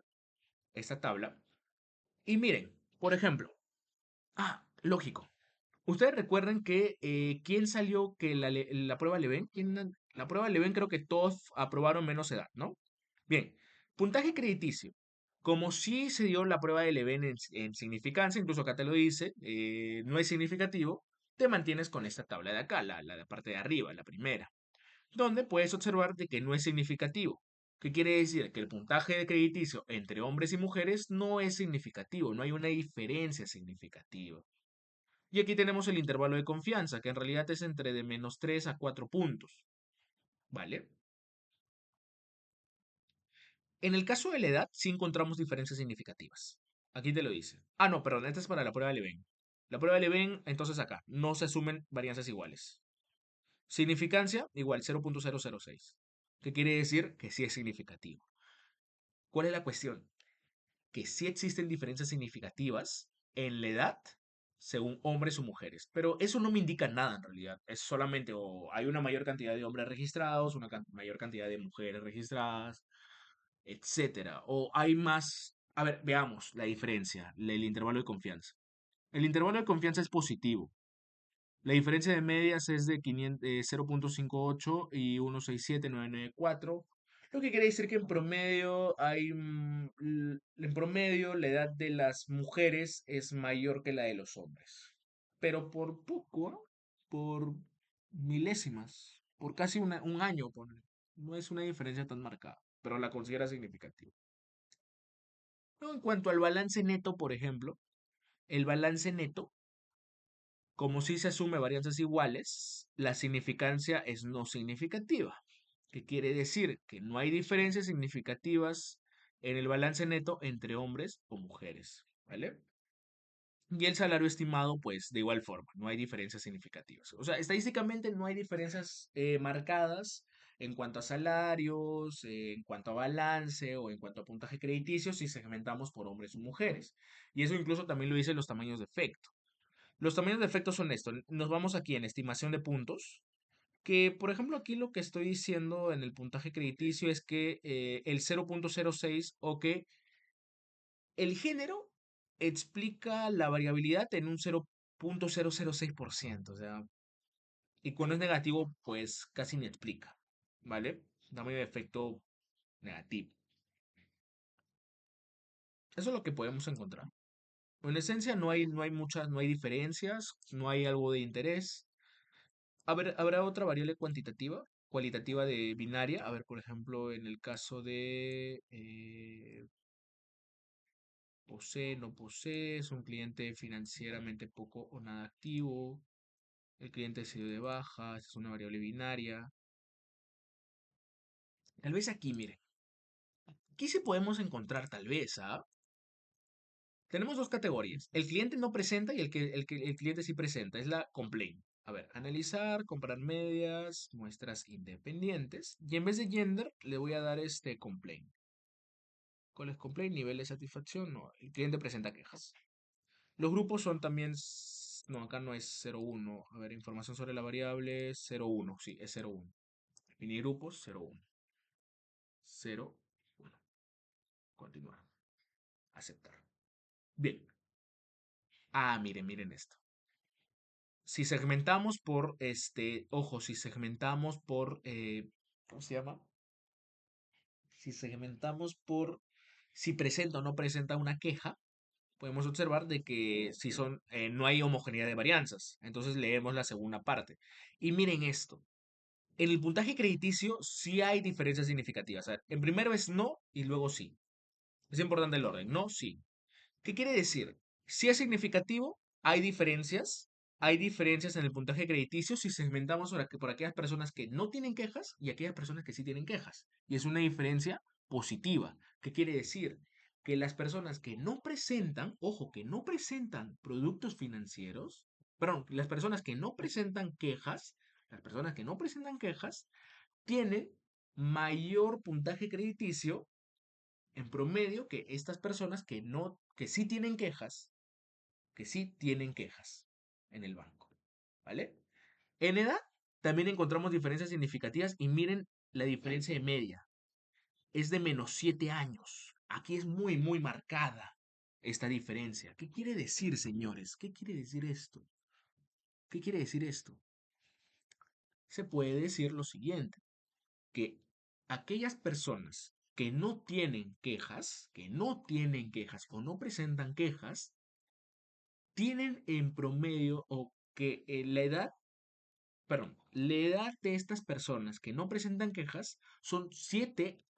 Esta tabla. Y miren, por ejemplo. Lógico. Ustedes recuerdan que ¿quién salió que la prueba le ven? La prueba le ven creo que todos aprobaron menos edad, ¿no? Bien, puntaje crediticio. Como sí se dio la prueba de Leven en significancia, incluso acá te lo dice, no es significativo, te mantienes con esta tabla de acá, la parte de arriba, la primera, donde puedes observar de que no es significativo. ¿Qué quiere decir? Que el puntaje de crediticio entre hombres y mujeres no es significativo, no hay una diferencia significativa. Y aquí tenemos el intervalo de confianza, que en realidad es entre de -3 a 4 puntos. ¿Vale? En el caso de la edad, sí encontramos diferencias significativas. Aquí te lo dice. No, perdón, esta es para la prueba de Leven. La prueba de Leven, entonces acá, no se asumen varianzas iguales. Significancia igual 0.006. ¿Qué quiere decir? Que sí es significativo. ¿Cuál es la cuestión? Que sí existen diferencias significativas en la edad según hombres o mujeres, pero eso no me indica nada en realidad. Es solamente o hay una mayor cantidad de hombres registrados, una mayor cantidad de mujeres registradas, etcétera. O hay más. A ver, veamos la diferencia, el intervalo de confianza. El intervalo de confianza es positivo. La diferencia de medias es de 0.58 y 167,994. Lo que quiere decir que en promedio en promedio la edad de las mujeres es mayor que la de los hombres. Pero por poco, ¿ah? Por milésimas, por casi un año, ponle. No es una diferencia tan marcada, pero la considera significativa. Luego, en cuanto al balance neto, por ejemplo, el balance neto, como si se asume varianzas iguales, la significancia es no significativa, que quiere decir que no hay diferencias significativas en el balance neto entre hombres o mujeres, ¿vale? Y el salario estimado, pues de igual forma, no hay diferencias significativas. O sea, estadísticamente no hay diferencias marcadas en cuanto a salarios, en cuanto a balance o en cuanto a puntaje crediticio si segmentamos por hombres o mujeres. Y eso incluso también lo dicen los tamaños de efecto. Los tamaños de efecto son esto. Nos vamos aquí en estimación de puntos. Que, por ejemplo, aquí lo que estoy diciendo en el puntaje crediticio es que el 0.06 o que el género explica la variabilidad en un 0.006%. O sea, y cuando es negativo, pues casi ni explica. ¿Vale? Tamaño de efecto negativo. Eso es lo que podemos encontrar. En esencia no hay diferencias, no hay algo de interés. ¿Habrá otra variable cualitativa de binaria? A ver, por ejemplo, en el caso de posee, no posee, es un cliente financieramente poco o nada activo, el cliente se dio de baja, esta es una variable binaria. Tal vez aquí, miren, aquí sí podemos encontrar tal vez, ¿ah? Tenemos dos categorías. El cliente no presenta y el cliente sí presenta. Es la complaint. A ver, analizar, comparar medias, muestras independientes. Y en vez de gender, le voy a dar este complaint. ¿Cuál es complaint? Nivel de satisfacción. No, el cliente presenta quejas. Los grupos son también. No, acá no es 0,1. A ver, información sobre la variable 0,1. Sí, es 0,1. Minigrupos 0,1. 0,1. Continuar. Aceptar. Bien. Miren esto. Si segmentamos por, ojo, si segmentamos por, ¿cómo se llama? Si segmentamos por si presenta o no presenta una queja, podemos observar de que si son, no hay homogeneidad de varianzas. Entonces leemos la segunda parte. Y miren esto. En el puntaje crediticio sí hay diferencias significativas. A ver, en primero es no y luego sí. Es importante el orden. No, sí. ¿Qué quiere decir? Si es significativo, hay diferencias. Hay diferencias en el puntaje crediticio si segmentamos por aquellas personas que no tienen quejas y aquellas personas que sí tienen quejas. Y es una diferencia positiva. ¿Qué quiere decir? Que las personas que no presentan, ojo, que no presentan productos financieros, perdón, las personas que no presentan quejas, las personas que no presentan quejas, tienen mayor puntaje crediticio en promedio que estas personas que no, que sí tienen quejas en el banco, ¿vale? En edad también encontramos diferencias significativas y miren la diferencia de media, es de -7 años. Aquí es muy, muy marcada esta diferencia. ¿Qué quiere decir, señores? ¿Qué quiere decir esto? ¿Qué quiere decir esto? Se puede decir lo siguiente, que aquellas personas que no tienen quejas o no presentan quejas, tienen en promedio o que la edad de estas personas que no presentan quejas son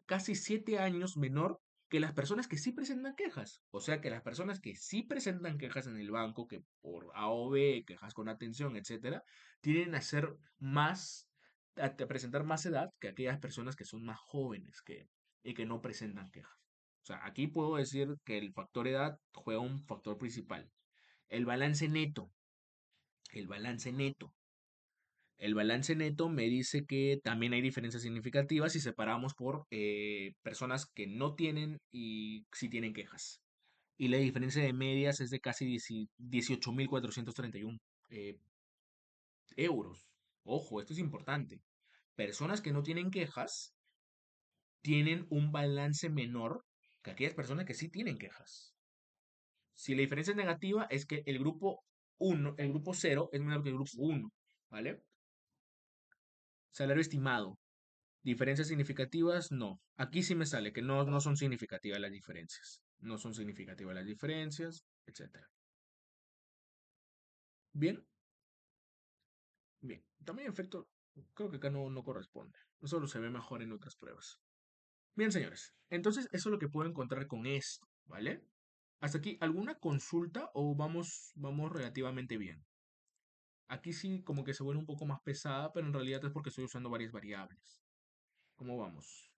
casi 7 años menor que las personas que sí presentan quejas. O sea que las personas que sí presentan quejas en el banco, que por A o B, quejas con atención, etcétera, tienen a ser a presentar más edad que aquellas personas que son más jóvenes y que no presentan quejas. O sea, aquí puedo decir que el factor edad juega un factor principal. El balance neto. El balance neto. El balance neto me dice que también hay diferencias significativas si separamos por personas que no tienen y sí tienen quejas. Y la diferencia de medias es de casi 18.431 eh, euros. Ojo, esto es importante. Personas que no tienen quejas tienen un balance menor que aquellas personas que sí tienen quejas. Si la diferencia es negativa, es que el grupo 1, el grupo 0 es menor que el grupo 1, ¿vale? Salario estimado. Diferencias significativas, no. Aquí sí me sale que no son significativas las diferencias. No son significativas las diferencias, etcétera. Bien, bien. También efecto, creo que acá no corresponde. Solo se ve mejor en otras pruebas. Bien, señores. Entonces, eso es lo que puedo encontrar con esto, ¿vale? Hasta aquí, ¿alguna consulta o vamos relativamente bien? Aquí sí como que se vuelve un poco más pesada, pero en realidad es porque estoy usando varias variables. ¿Cómo vamos?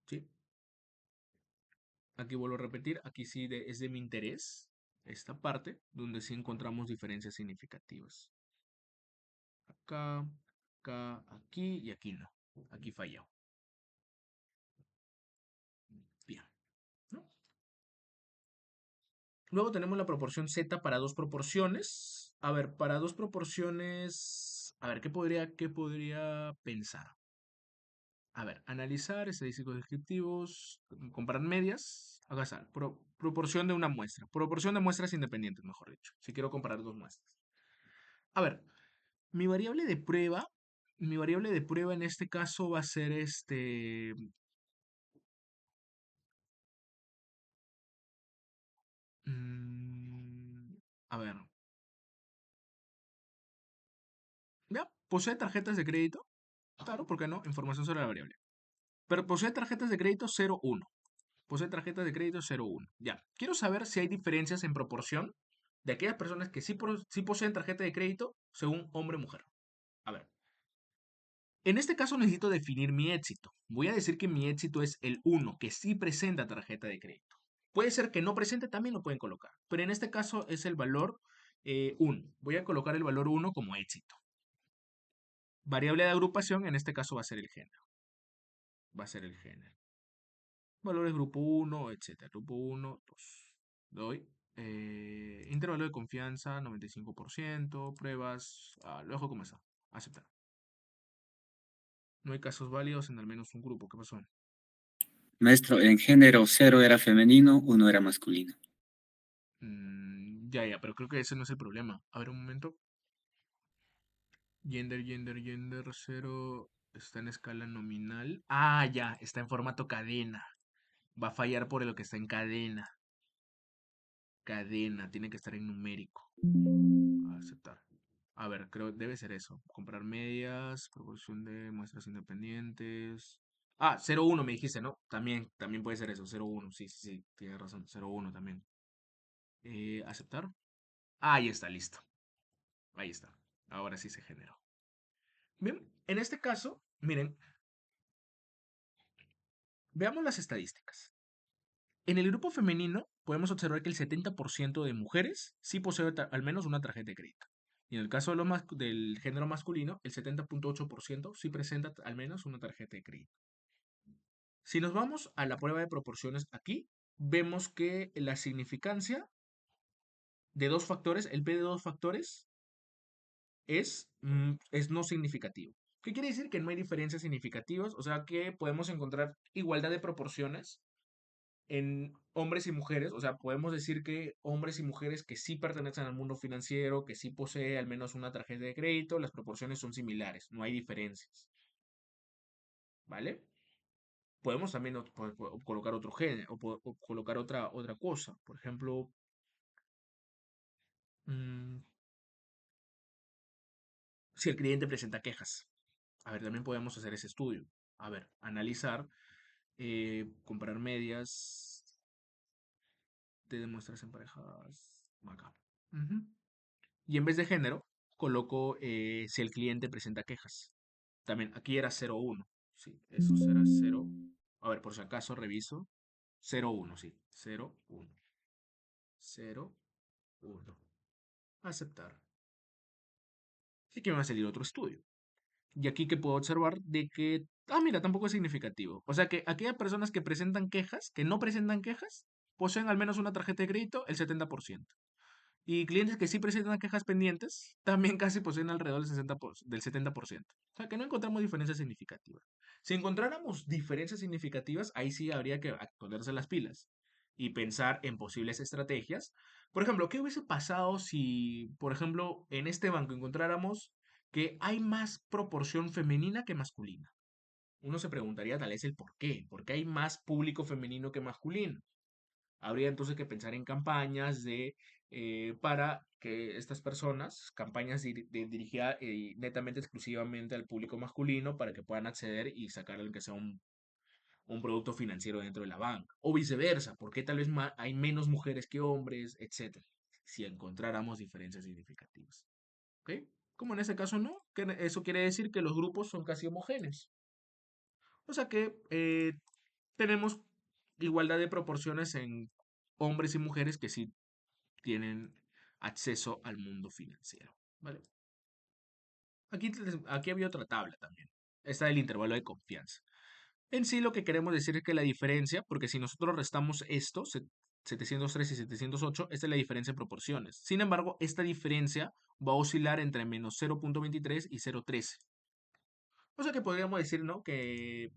¿Sí? Aquí vuelvo a repetir, aquí sí es de mi interés esta parte, donde sí encontramos diferencias significativas. Acá, acá, aquí y aquí no. Aquí falló. Bien, ¿no? Luego tenemos la proporción Z para dos proporciones. A ver, para dos proporciones, a ver, ¿qué podría pensar? A ver, analizar estadísticos descriptivos, comparar medias, acá está, proporción de una muestra, proporción de muestras independientes, mejor dicho, si quiero comparar dos muestras. A ver, mi variable de prueba, en este caso va a ser a ver, ¿ya? ¿Posee tarjetas de crédito? Claro, ¿por qué no? Información sobre la variable. Pero posee tarjetas de crédito 0,1. Posee tarjetas de crédito 0,1. Ya. Quiero saber si hay diferencias en proporción de aquellas personas que sí poseen tarjeta de crédito según hombre o mujer. A ver. En este caso necesito definir mi éxito. Voy a decir que mi éxito es el 1, que sí presenta tarjeta de crédito. Puede ser que no presente, también lo pueden colocar. Pero en este caso es el valor 1. Voy a colocar el valor 1 como éxito. Variable de agrupación, en este caso va a ser el género. Va a ser el género. Valores grupo 1, etcétera. Grupo 1, 2. Doy. Intervalo de confianza, 95%. Pruebas. Lo dejo como está. Aceptar. No hay casos válidos en al menos un grupo. ¿Qué pasó? Maestro, en género 0 era femenino, 1 era masculino. Ya, pero creo que ese no es el problema. A ver, un momento. Gender 0 está en escala nominal. Ah, ya, está en formato cadena. Va a fallar por lo que está en cadena. Cadena, tiene que estar en numérico. Aceptar. A ver, creo debe ser eso. Comprar medias, proporción de muestras independientes. 0,1 me dijiste, ¿no? También puede ser eso, 0,1. Sí, sí, sí, tienes razón. 0,1 también. Aceptar. Ahí está, listo. Ahí está. Ahora sí se generó. Bien, en este caso, miren, veamos las estadísticas. En el grupo femenino podemos observar que el 70% de mujeres sí posee al menos una tarjeta de crédito. Y en el caso del género masculino, el 70,8% sí presenta al menos una tarjeta de crédito. Si nos vamos a la prueba de proporciones aquí, vemos que la significancia de dos factores, el P de dos factores, es no significativo. ¿Qué quiere decir? Que no hay diferencias significativas, o sea que podemos encontrar igualdad de proporciones en hombres y mujeres, o sea, podemos decir que hombres y mujeres que sí pertenecen al mundo financiero, que sí posee al menos una tarjeta de crédito, las proporciones son similares, no hay diferencias. ¿Vale? Podemos también colocar otro género o colocar otra cosa. Por ejemplo, mm, si el cliente presenta quejas. A ver, también podemos hacer ese estudio. A ver, analizar, comparar medias de muestras en parejas. Acá. Ujú. Y en vez de género, coloco si el cliente presenta quejas. También aquí era 0,1. Sí, eso será 0. A ver, por si acaso reviso. 0,1, sí. 0,1. 0,1. Aceptar. Así que me va a salir otro estudio. Y aquí que puedo observar de que, mira, tampoco es significativo. O sea que aquellas personas que presentan quejas, que no presentan quejas, poseen al menos una tarjeta de crédito el 70%. Y clientes que sí presentan quejas pendientes, también casi poseen alrededor del 70%. O sea que no encontramos diferencias significativas. Si encontráramos diferencias significativas, ahí sí habría que ponerse las pilas y pensar en posibles estrategias. Por ejemplo, ¿qué hubiese pasado si, por ejemplo, en este banco encontráramos que hay más proporción femenina que masculina? Uno se preguntaría tal vez el por qué. ¿Por qué hay más público femenino que masculino? Habría entonces que pensar en campañas para que estas personas, campañas dirigidas netamente, exclusivamente al público masculino, para que puedan acceder y sacar aunque sea un producto financiero dentro de la banca. O viceversa, porque tal vez hay menos mujeres que hombres, etcétera. Si encontráramos diferencias significativas. ¿Ok? Como en este caso no, que eso quiere decir que los grupos son casi homogéneos. O sea que tenemos igualdad de proporciones en hombres y mujeres que sí tienen acceso al mundo financiero. ¿Vale? Aquí había otra tabla también. Esta del intervalo de confianza. En sí lo que queremos decir es que la diferencia, porque si nosotros restamos esto, 703 y 708, esta es la diferencia en proporciones. Sin embargo, esta diferencia va a oscilar entre menos 0.23 y 0.13. O sea que podríamos decir, ¿no? Que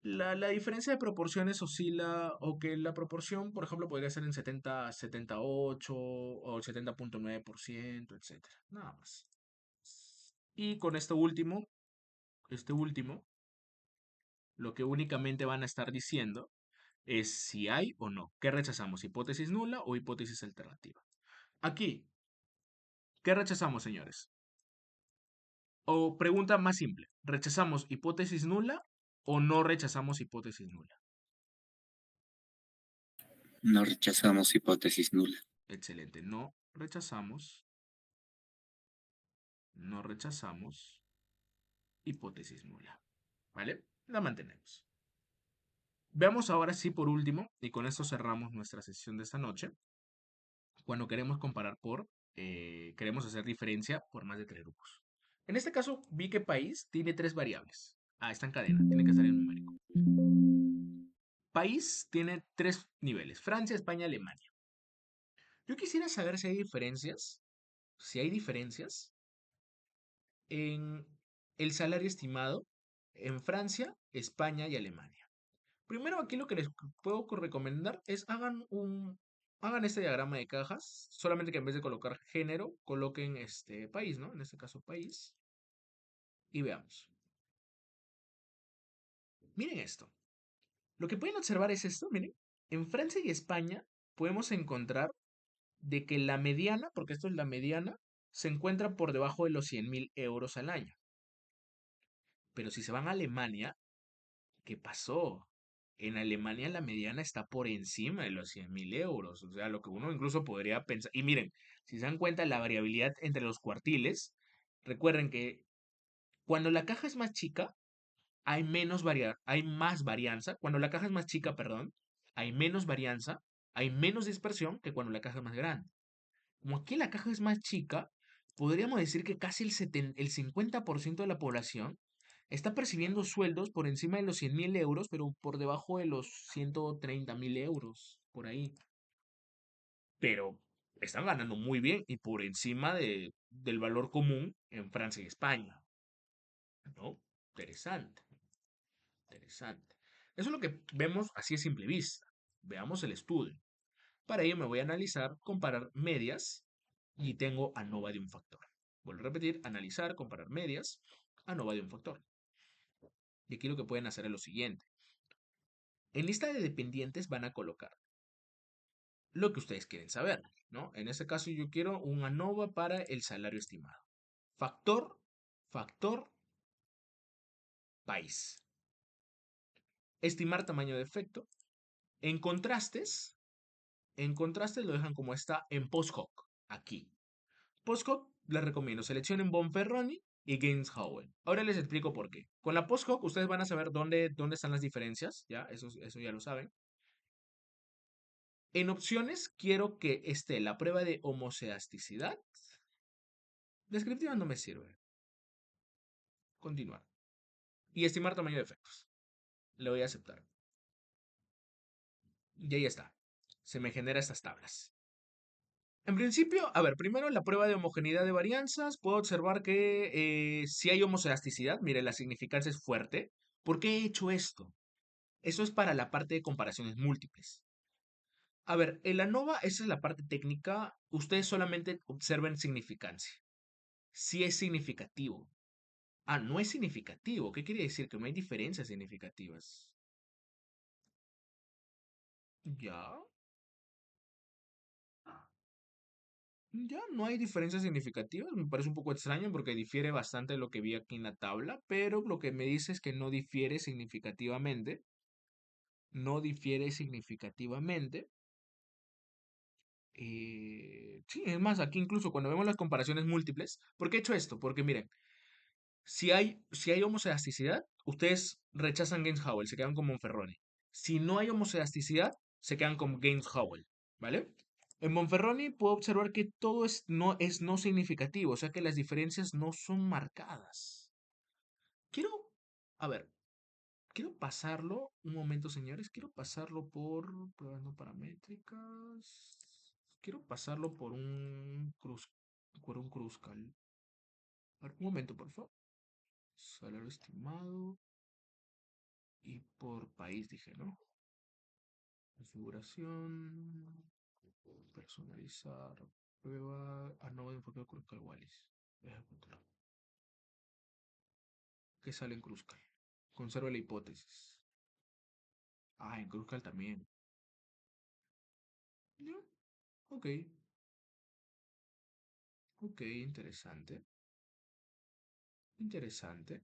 la diferencia de proporciones oscila, o que la proporción, por ejemplo, podría ser en 70, 78 o el 70.9%, etcétera. Nada más. Y con este último, lo que únicamente van a estar diciendo es si hay o no. ¿Qué rechazamos? ¿Hipótesis nula o hipótesis alternativa? Aquí, ¿qué rechazamos, señores? O pregunta más simple, ¿rechazamos hipótesis nula o no rechazamos hipótesis nula? No rechazamos hipótesis nula. Excelente, no rechazamos hipótesis nula. ¿Vale? La mantenemos. Veamos ahora sí por último, y con esto cerramos nuestra sesión de esta noche, cuando queremos comparar queremos hacer diferencia por más de 3 grupos. En este caso, vi que país tiene 3 variables. Está en cadena, tiene que estar en numérico. País tiene 3 niveles, Francia, España, Alemania. Yo quisiera saber si hay diferencias en el salario estimado en Francia, España y Alemania. Primero aquí lo que les puedo recomendar es hagan este diagrama de cajas, solamente que en vez de colocar género, coloquen este país, ¿no? En este caso país. Y veamos. Miren esto. Lo que pueden observar es esto, miren. En Francia y España podemos encontrar de que la mediana, porque esto es la mediana, se encuentra por debajo de los 100.000 euros al año. Pero si se van a Alemania, ¿qué pasó? En Alemania la mediana está por encima de los 100.000 euros. O sea, lo que uno incluso podría pensar. Y miren, si se dan cuenta la variabilidad entre los cuartiles, recuerden que cuando la caja es más chica, hay más varianza. Cuando la caja es más chica, perdón, hay menos varianza, hay menos dispersión que cuando la caja es más grande. Como aquí la caja es más chica, podríamos decir que casi el 50% de la población está percibiendo sueldos por encima de los 100.000 euros, pero por debajo de los 130.000 euros, por ahí. Pero están ganando muy bien y por encima del valor común en Francia y España. ¿No? Interesante, interesante. Eso es lo que vemos así a simple vista. Veamos el estudio. Para ello me voy a analizar, comparar medias y tengo ANOVA de un factor. Vuelvo a repetir, analizar, comparar medias, ANOVA de un factor. Y aquí lo que pueden hacer es lo siguiente. En lista de dependientes van a colocar lo que ustedes quieren saber, ¿no? En este caso yo quiero un ANOVA para el salario estimado. Factor, factor, país. Estimar tamaño de efecto. En contrastes lo dejan como está en post-hoc, aquí. Post-hoc les recomiendo seleccionen Bonferroni y Gaines-Howell. Ahora les explico por qué. Con la post-hoc ustedes van a saber dónde están las diferencias, ¿ya? Eso ya lo saben. En opciones quiero que esté la prueba de homoceasticidad, Descriptiva no me sirve. Continuar. Y estimar tamaño de efectos. Le voy a aceptar. Y ahí está. Se me genera estas tablas. En principio, a ver, primero la prueba de homogeneidad de varianzas. Puedo observar que si hay homoelasticidad, mire, la significancia es fuerte. ¿Por qué he hecho esto? Eso es para la parte de comparaciones múltiples. A ver, en la ANOVA, esa es la parte técnica. Ustedes solamente observen significancia. Si es significativo. Ah, no es significativo. ¿Qué quiere decir? Que no hay diferencias significativas. Ya. Ya no hay diferencias significativas. Me parece un poco extraño porque difiere bastante de lo que vi aquí en la tabla, pero lo que me dice es que no difiere significativamente. No difiere significativamente. Sí, es más, aquí incluso cuando vemos las comparaciones múltiples, ¿por qué he hecho esto? Porque miren, si hay homoelasticidad, ustedes rechazan Gaines-Howell, se quedan con Monferroni. Si no hay homoelasticidad, se quedan con Gaines-Howell, ¿vale? En Monferroni puedo observar que todo es no significativo, o sea que las diferencias no son marcadas. Quiero, a ver, quiero pasarlo, un momento señores, quiero pasarlo por pruebas no paramétricas. Quiero pasarlo por un Cruzcal. A ver, un momento, por favor. Salario estimado. Y por país dije, ¿no? Configuración. Personalizar. Prueba. No enfoque Cruzcal Wallis. Ejecutar. ¿Qué sale en Cruzcal? Conserva la hipótesis. Ah, en Cruzcal también. Ya, ok. Ok, interesante. Interesante.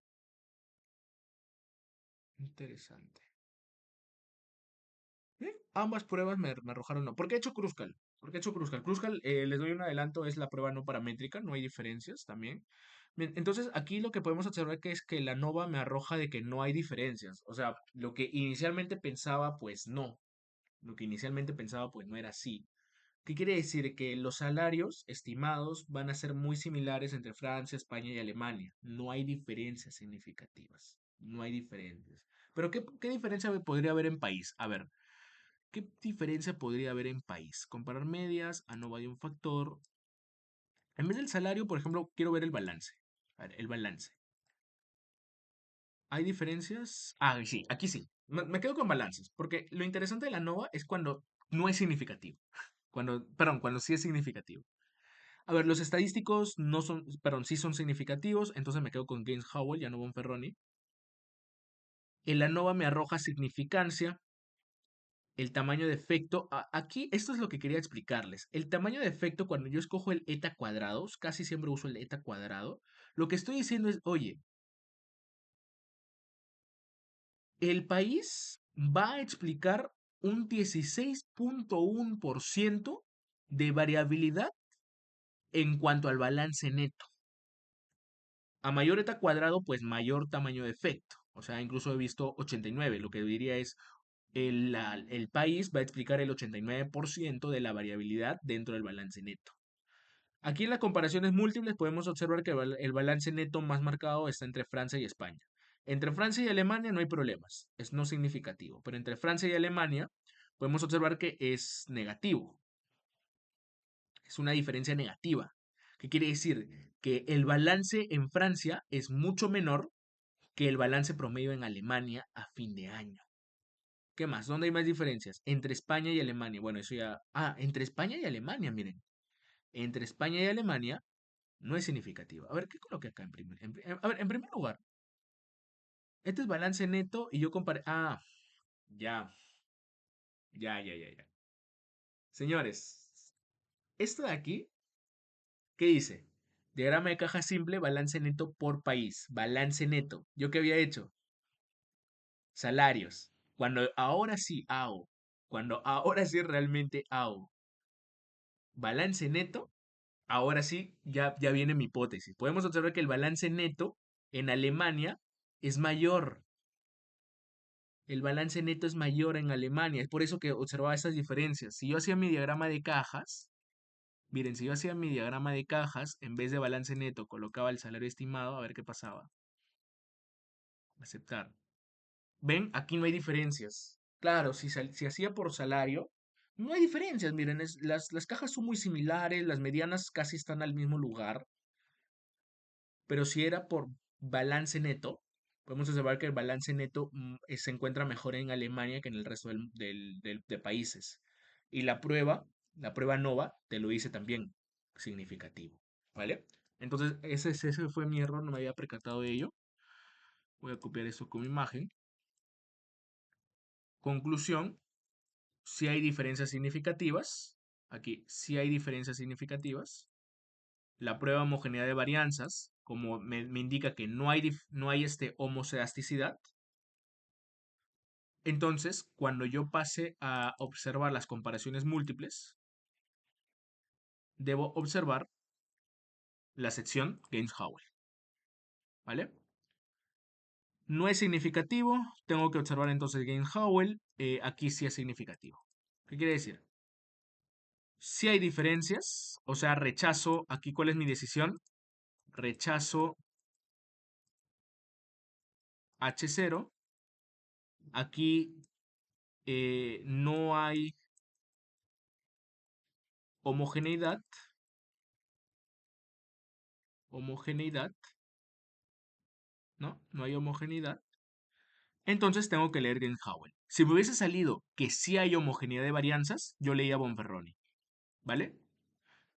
Interesante. Bien, ambas pruebas me arrojaron no. ¿Por qué he hecho Cruzcal? ¿Por qué he hecho Cruzcal? Cruzcal, les doy un adelanto, es la prueba no paramétrica, no hay diferencias también. Bien, entonces aquí lo que podemos observar que es que la NOVA me arroja de que no hay diferencias. O sea, lo que inicialmente pensaba, pues no. Lo que inicialmente pensaba, pues no era así. ¿Qué quiere decir? Que los salarios estimados van a ser muy similares entre Francia, España y Alemania. No hay diferencias significativas. No hay diferencias. Pero ¿qué diferencia podría haber en país? A ver, ¿qué diferencia podría haber en país? Comparar medias, ANOVA de un factor. En vez del salario, por ejemplo, quiero ver el balance. A ver, el balance. ¿Hay diferencias? Ah, sí, aquí sí. Me quedo con balances, porque lo interesante de la ANOVA es cuando no es significativo. Perdón, cuando sí es significativo. A ver, los estadísticos no son, perdón, sí son significativos, entonces me quedo con Gaines-Howell, ya no Bonferroni. El ANOVA me arroja significancia, el tamaño de efecto. Aquí, esto es lo que quería explicarles. El tamaño de efecto, cuando yo escojo el eta cuadrado, casi siempre uso el eta cuadrado, lo que estoy diciendo es, oye, el país va a explicar un 16.1% de variabilidad en cuanto al balance neto. A mayor eta cuadrado, pues mayor tamaño de efecto. O sea, incluso he visto 89. Lo que diría es, el país va a explicar el 89% de la variabilidad dentro del balance neto. Aquí en las comparaciones múltiples podemos observar que el balance neto más marcado está entre Francia y España. Entre Francia y Alemania no hay problemas, es no significativo, pero entre Francia y Alemania podemos observar que es negativo, es una diferencia negativa. ¿Qué quiere decir? Que el balance en Francia es mucho menor que el balance promedio en Alemania a fin de año. ¿Qué más? ¿Dónde hay más diferencias? Entre España y Alemania. Bueno, eso ya... Ah, entre España y Alemania, miren. Entre España y Alemania no es significativa. A ver, ¿qué coloqué acá a ver, en primer lugar, este es balance neto y yo comparé... Ah, ya, ya. Señores, esto de aquí, ¿qué dice? Diagrama de caja simple, balance neto por país. Balance neto. ¿Yo qué había hecho? Salarios. Cuando ahora sí hago, cuando ahora sí realmente hago balance neto, ahora sí ya viene mi hipótesis. Podemos observar que el balance neto en Alemania es mayor. El balance neto es mayor en Alemania. Es por eso que observaba esas diferencias. Si yo hacía mi diagrama de cajas, Miren, si yo hacía mi diagrama de cajas, en vez de balance neto, colocaba el salario estimado, a ver qué pasaba. Aceptar. ¿Ven? Aquí no hay diferencias. Claro, si hacía por salario, no hay diferencias. Miren, las cajas son muy similares, las medianas casi están al mismo lugar. Pero si era por balance neto, podemos observar que el balance neto se encuentra mejor en Alemania que en el resto de países. Y la prueba NOVA, te lo dice también significativo. ¿Vale? Entonces, ese fue mi error, no me había percatado de ello. Voy a copiar esto como imagen. Conclusión, si hay diferencias significativas. Aquí, si hay diferencias significativas. La prueba de homogeneidad de varianzas, como me indica que no hay homocedasticidad. Entonces, cuando yo pase a observar las comparaciones múltiples, debo observar la sección Gaines-Howell. ¿Vale? No es significativo, tengo que observar entonces Gaines-Howell. Aquí sí es significativo. ¿Qué quiere decir? Si hay diferencias, o sea, rechazo, aquí ¿cuál es mi decisión? Rechazo H0. Aquí no hay homogeneidad, ¿no? No hay homogeneidad. Entonces tengo que leer Gaines-Howell. Si me hubiese salido que sí hay homogeneidad de varianzas, yo leía Bonferroni, ¿vale?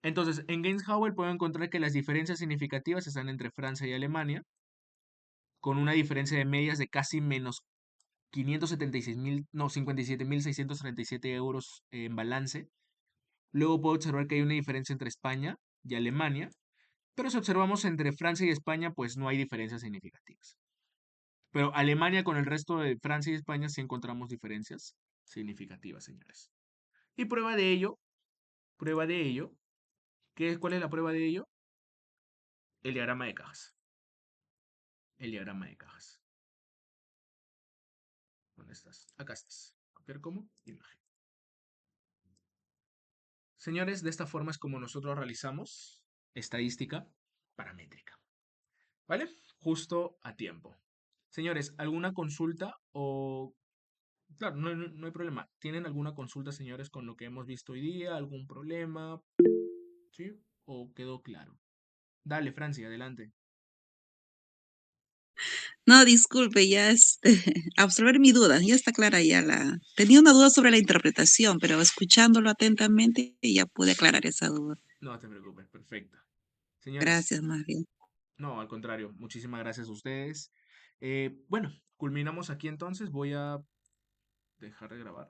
Entonces, en Gaines-Howell puedo encontrar que las diferencias significativas están entre Francia y Alemania, con una diferencia de medias de casi menos 576.000, no, 57.637 euros en balance. Luego puedo observar que hay una diferencia entre España y Alemania, pero si observamos entre Francia y España, pues no hay diferencias significativas. Pero Alemania con el resto de Francia y España sí encontramos diferencias significativas, señores. Y prueba de ello, ¿cuál es la prueba de ello? El diagrama de cajas. El diagrama de cajas. ¿Dónde estás? Acá estás. Copiar como imagen. Señores, de esta forma es como nosotros realizamos estadística paramétrica. ¿Vale? Justo a tiempo. Señores, ¿alguna consulta o claro, no hay problema. ¿Tienen alguna consulta, señores, con lo que hemos visto hoy día? ¿Algún problema? ¿Sí? ¿O quedó claro? Dale, Francia, adelante. No, disculpe, ya absorber mi duda, ya está clara ya la. Tenía una duda sobre la interpretación, pero escuchándolo atentamente ya pude aclarar esa duda. No te preocupes, perfecto. Señores, Gracias, más bien. no, al contrario, muchísimas gracias a ustedes. Bueno, culminamos aquí entonces. Voy a dejar de grabar.